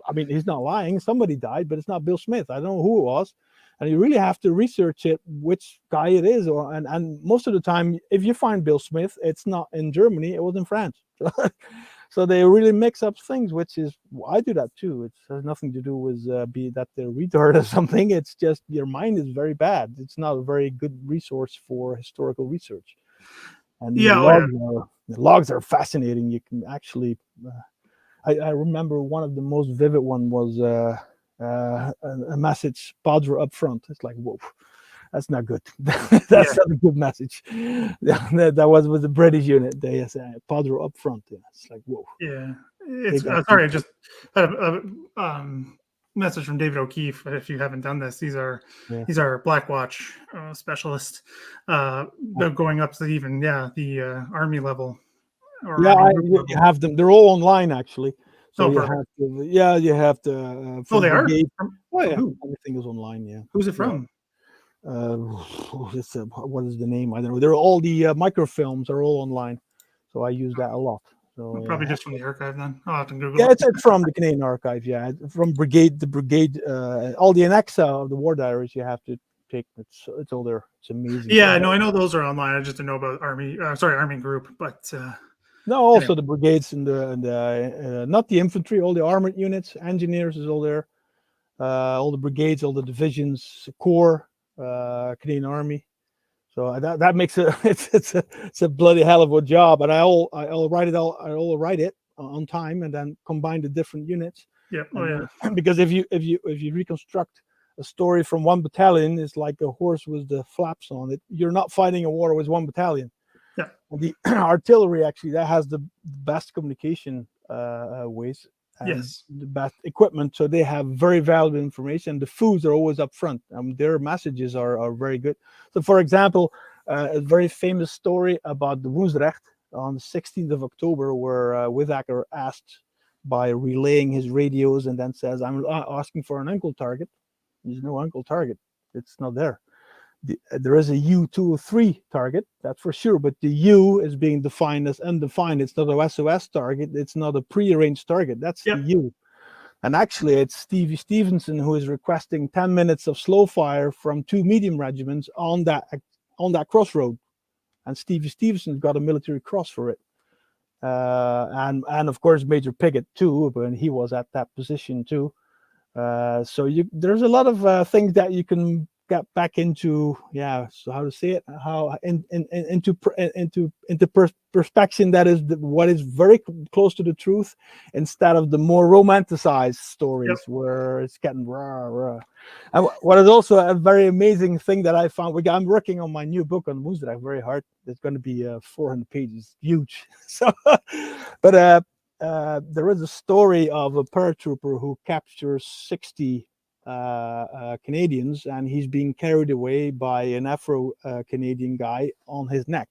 I mean, he's not lying. Somebody died, but it's not Bill Smith. I don't know who it was. And you really have to research it, which guy it is. And most of the time, if you find Bill Smith, it's not in Germany, it was in France. So they really mix up things, which is, I do that too. It has nothing to do with be that they're retarded or something. It's just your mind is very bad. It's not a very good resource for historical research. And the logs are fascinating. You can actually, I remember one of the most vivid one was a message, Polder up front. It's like, whoa, that's not good. That's not a good message. That was with the British unit. They said Polder up front. Yeah, it's like, whoa. Yeah. It's sorry, I just had a message from David O'Keefe. If you haven't done this, these are Black Watch specialists going up to even the Army level. You have them. They're all online actually. So you perfect. have to, you have to. They brigade. are. Everything is online. Yeah. Who's it from? What is the name? I don't know. They're all the microfilms are all online, so I use that a lot. So probably just from the archive then. I'll have to Google. Yeah, it's from the Canadian Archive. Yeah, from the brigade, all the annexa of the war diaries you have to take. It's all there. It's amazing. Yeah, no, I know those are online. I just didn't know about Army group, but no, also the brigades and the not the infantry, all the armored units, engineers is all there. All the brigades, all the divisions, corps, Canadian Army. So that makes it it's a bloody hell of a job. And I'll write it on time and then combine the different units. Yeah. Because if you reconstruct a story from one battalion, it's like a horse with the flaps on it. You're not fighting a war with one battalion. Yeah. And the artillery actually that has the best communication ways. The best equipment, so they have very valuable information. The foods are always up front. Their messages are very good. So, for example, a very famous story about the Woensrecht on the 16th of October, where Whittaker asked by relaying his radios and then says, "I'm asking for an uncle target." There's no uncle target. It's not there. There is a U-203 target, that's for sure, but the U is being defined as undefined. It's not a SOS target. It's not a prearranged target. That's the U. And actually, it's Stevie Stevenson who is requesting 10 minutes of slow fire from 2 medium regiments on that crossroad. And Stevie Stevenson got a military cross for it. And of course, Major Piggott too, when he was at that position too. So there's a lot of things that you can get back into, so how to say it, how into perspection that is what is very close to the truth, instead of the more romanticized stories where it's getting rah. And what is also a very amazing thing that I found, I'm working on my new book on Woensrecht very hard. It's going to be 400 pages, huge. So but there is a story of a paratrooper who captures 60 Canadians, and he's being carried away by an Afro-Canadian guy on his neck.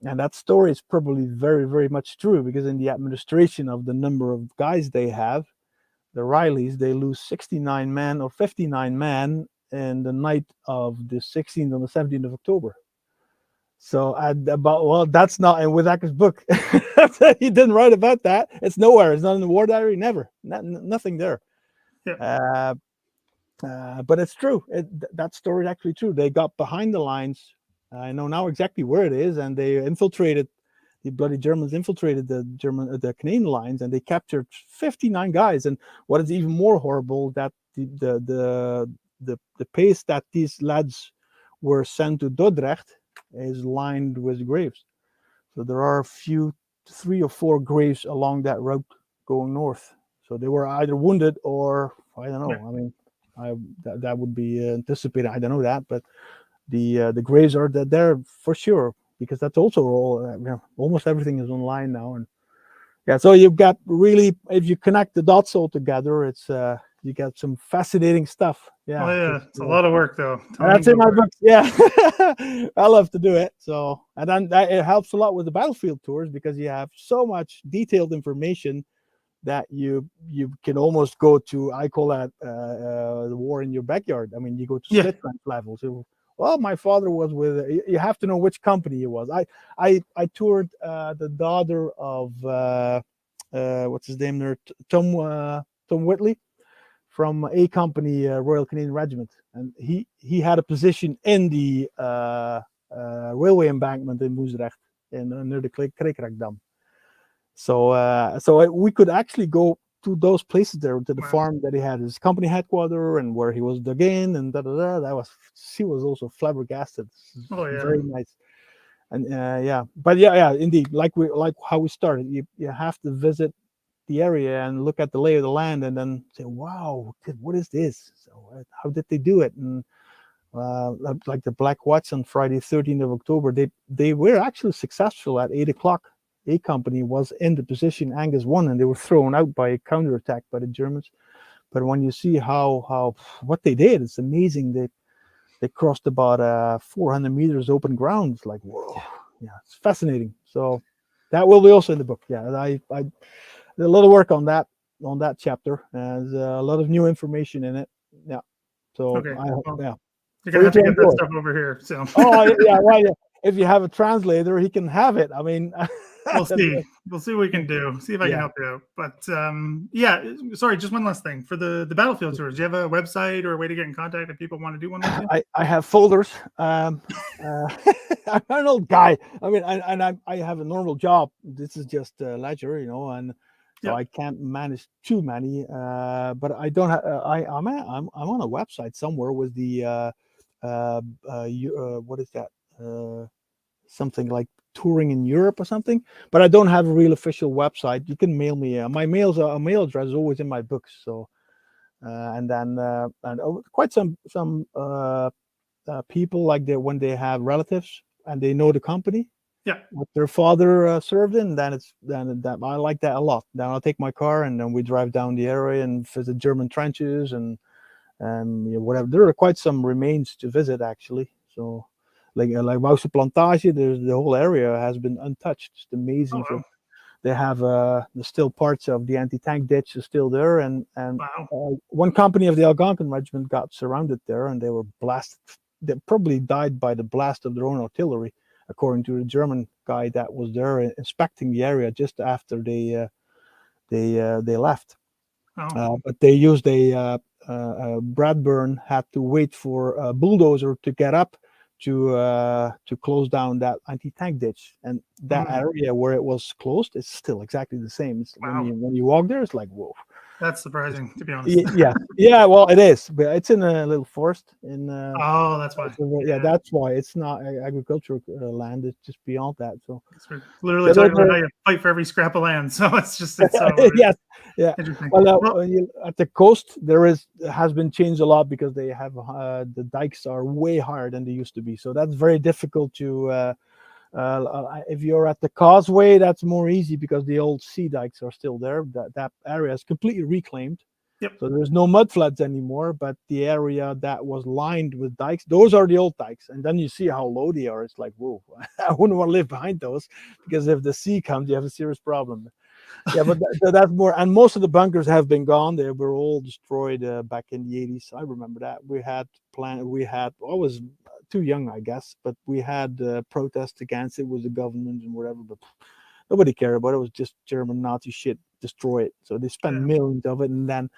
And that story is probably very, very much true, because in the administration of the number of guys they have, the Rileys, they lose 69 men or 59 men in the night of the 16th and the 17th of October. So that's not in Whittaker's book. He didn't write about that. It's nowhere. It's not in the war diary. Never. Nothing there. Yeah. But it's true. That story is actually true. They got behind the lines. I know now exactly where it is, and they infiltrated. The bloody Germans infiltrated the Canadian lines, and they captured 59 guys. And what is even more horrible, that the pace that these lads were sent to Dordrecht is lined with graves. So there are a few, 3 or 4 graves along that route going north. So they were either wounded or I don't know. Yeah. I mean, that would be anticipated. I don't know that, but the graves are there for sure, because that's also all. Almost everything is online now, and yeah. So you've got really, if you connect the dots all together, it's you got some fascinating stuff. Oh Yeah, yeah, it's a lot of work though. and that's Tons in of my work. book. Yeah, I love to do it. So, and then it helps a lot with the battlefield tours, because you have so much detailed information that you can almost go to. I call that the war in your backyard. I mean, you go to Yeah. split rank level. So, well, my father was with. You have to know which company he was. I toured the daughter of what's his name there, Tom Whitley, from A Company, Royal Canadian Regiment, and he had a position in the railway embankment in Moesrecht, near the Kreekrak Dam. So we could actually go to those places there, to the Wow. farm that he had his company headquarters, and where he was dug in, and da da da. She was also flabbergasted. Oh yeah. Very nice. And yeah, but yeah, indeed, like how we started. You have to visit the area and look at the lay of the land, and then say, wow, what is this? So how did they do it? And like the Black Watch on Friday 13th of October, they were actually successful at 8 o'clock. A Company was in the position Angus won, and they were thrown out by a counterattack by the Germans. But when you see how what they did, it's amazing. They crossed about 400 meters open ground. It's like, whoa, yeah, it's fascinating. So that will be also in the book. Yeah, I did a lot of work on that chapter. There's a lot of new information in it. Yeah. So Okay. Well, yeah, you're for gonna you have to to get that enjoy. stuff over here. So Oh yeah, well, yeah. If you have a translator, he can have it. I mean, we'll see. We'll see what we can do. See if I can yeah. help you out. But yeah, sorry, just one last thing. For the battlefield tours, do you have a website or a way to get in contact if people want to do one with you? I have folders. I'm an old guy. I mean, I have a normal job. This is just ledger, and so Yep. I can't manage too many. But I don't have. I'm on a website somewhere with the what is that? Something like touring in Europe or something. But I don't have a real official website. You can mail me. My mail address is always in my books. So and then quite some people, like when they have relatives and they know the company Yeah. what their father served in, then that I like that a lot. Then I'll take my car and then we drive down the area and visit German trenches and whatever. There are quite some remains to visit actually. So like Wouwse Plantage, there's the whole area has been untouched. It's Oh amazing. So wow. they have the still parts of the anti-tank ditch is still there, and Wow. one company of the Algonquin Regiment got surrounded there, and they were blasted. They probably died by the blast of their own artillery, according to the German guy that was there inspecting the area just after they left. Oh. But they used Bradburn had to wait for a bulldozer to get up to close down that anti-tank ditch, and that Mm. area where it was closed is still exactly the same. It's, Wow. when you walk there, it's like whoa. That's surprising, to be honest. Yeah, well, it is, but it's in a little forest in Oh, that's why. yeah, Yeah. that's why it's not agricultural land. It's just beyond that. So We're literally yeah, talking about how you fight for every scrap of land. So it's so yes, yeah. interesting. Well, Well, at the coast, has been changed a lot because they have the dikes are way higher than they used to be. So that's very difficult to. If you're at the causeway, that's more easy because the old sea dikes are still there. That area is completely reclaimed. yep. So there's no mud floods anymore, but the area that was lined with dikes, those are the old dikes. And then you see how low they are. It's like, whoa, I wouldn't want to live behind those because if the sea comes, you have a serious problem. Yeah, but that's more. And most of the bunkers have been gone. They were all destroyed back in the 80s. I remember that. I was too young, I guess, but we had protests against it with the government and whatever. But nobody cared about it. It was just German Nazi shit. Destroy it. So they spent Yeah. millions of it, and then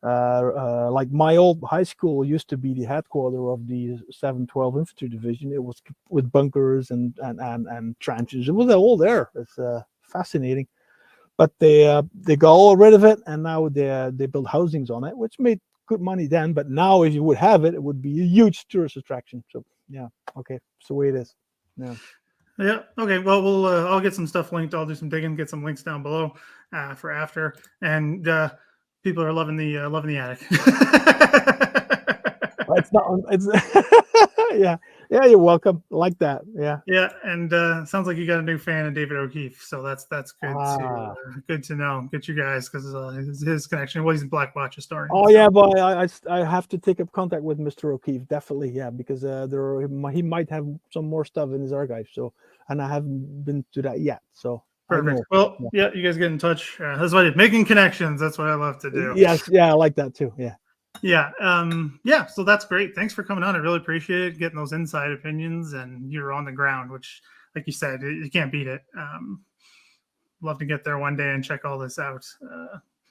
like my old high school used to be the headquarters of the 712 Infantry Division. It was with bunkers and trenches. It was all there. It's fascinating. But they got all rid of it, and now they build housings on it, which made good money then. But now, if you would have it, it would be a huge tourist attraction. So yeah. Okay, it's the way it is. Yeah. Yeah. Okay. Well, I'll get some stuff linked. I'll do some digging, get some links down below for after. And people are loving the attic. It's not. It's yeah, yeah. You're welcome. Like that. Yeah. Yeah, and sounds like you got a new fan of David O'Keefe, so that's good to know. Get you guys because his connection. Well, he's a Black Watch historian. Oh so. yeah, but I have to take up contact with Mr. O'Keefe, definitely. Yeah, because he might have some more stuff in his archive. So, and I haven't been to that yet. So Perfect. Well, yeah, you guys get in touch. That's what I did. Making connections. That's what I love to do. Yes, yeah, I like that too. Yeah. Yeah. Yeah. So that's great. Thanks for coming on. I really appreciate it, getting those inside opinions, and you're on the ground, which, like you said, you can't beat it. Love to get there one day and check all this out.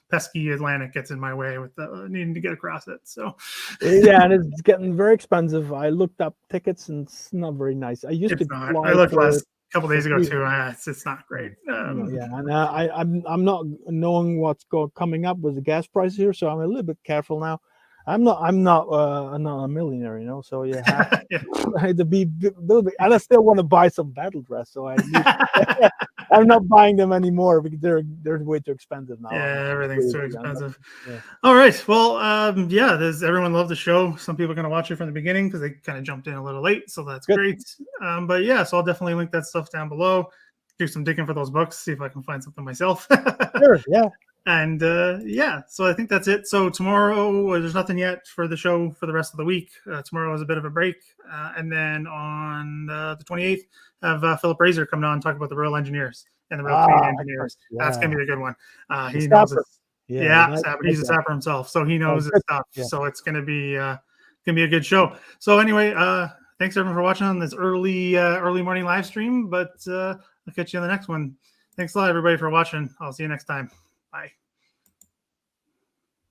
Pesky Atlantic gets in my way with needing to get across it. So yeah, and it's getting very expensive. I looked up tickets, and it's not very nice. I used to not. fly I looked for last couple days ago too. It's not great. Yeah, and I'm not knowing what's coming up with the gas price here, so I'm a little bit careful now. I'm not a millionaire, you know. So yeah, I had to be a little bit, and I still want to buy some battle dress. So I'm not buying them anymore because they're way too expensive now. Yeah, everything's too expensive. Yeah. All right. Well, yeah. Everyone loved the show. Some people are going to watch it from the beginning because they kind of jumped in a little late, so that's great. But yeah, so I'll definitely link that stuff down below. Do some digging for those books, see if I can find something myself. Sure. Yeah. And yeah, so I think that's it. So tomorrow, there's nothing yet for the show for the rest of the week. Tomorrow is a bit of a break. And then on the 28th, have Philip Razor coming on and talk about the Royal Engineers and the Royal Canadian Engineers. Yeah. That's going to be a good one. He knows it. Yeah, he's a sapper himself, so he knows his stuff. Yeah. So it's going to be a good show. So anyway, thanks everyone for watching on this early morning live stream. But I'll catch you on the next one. Thanks a lot, everybody, for watching. I'll see you next time. Bye.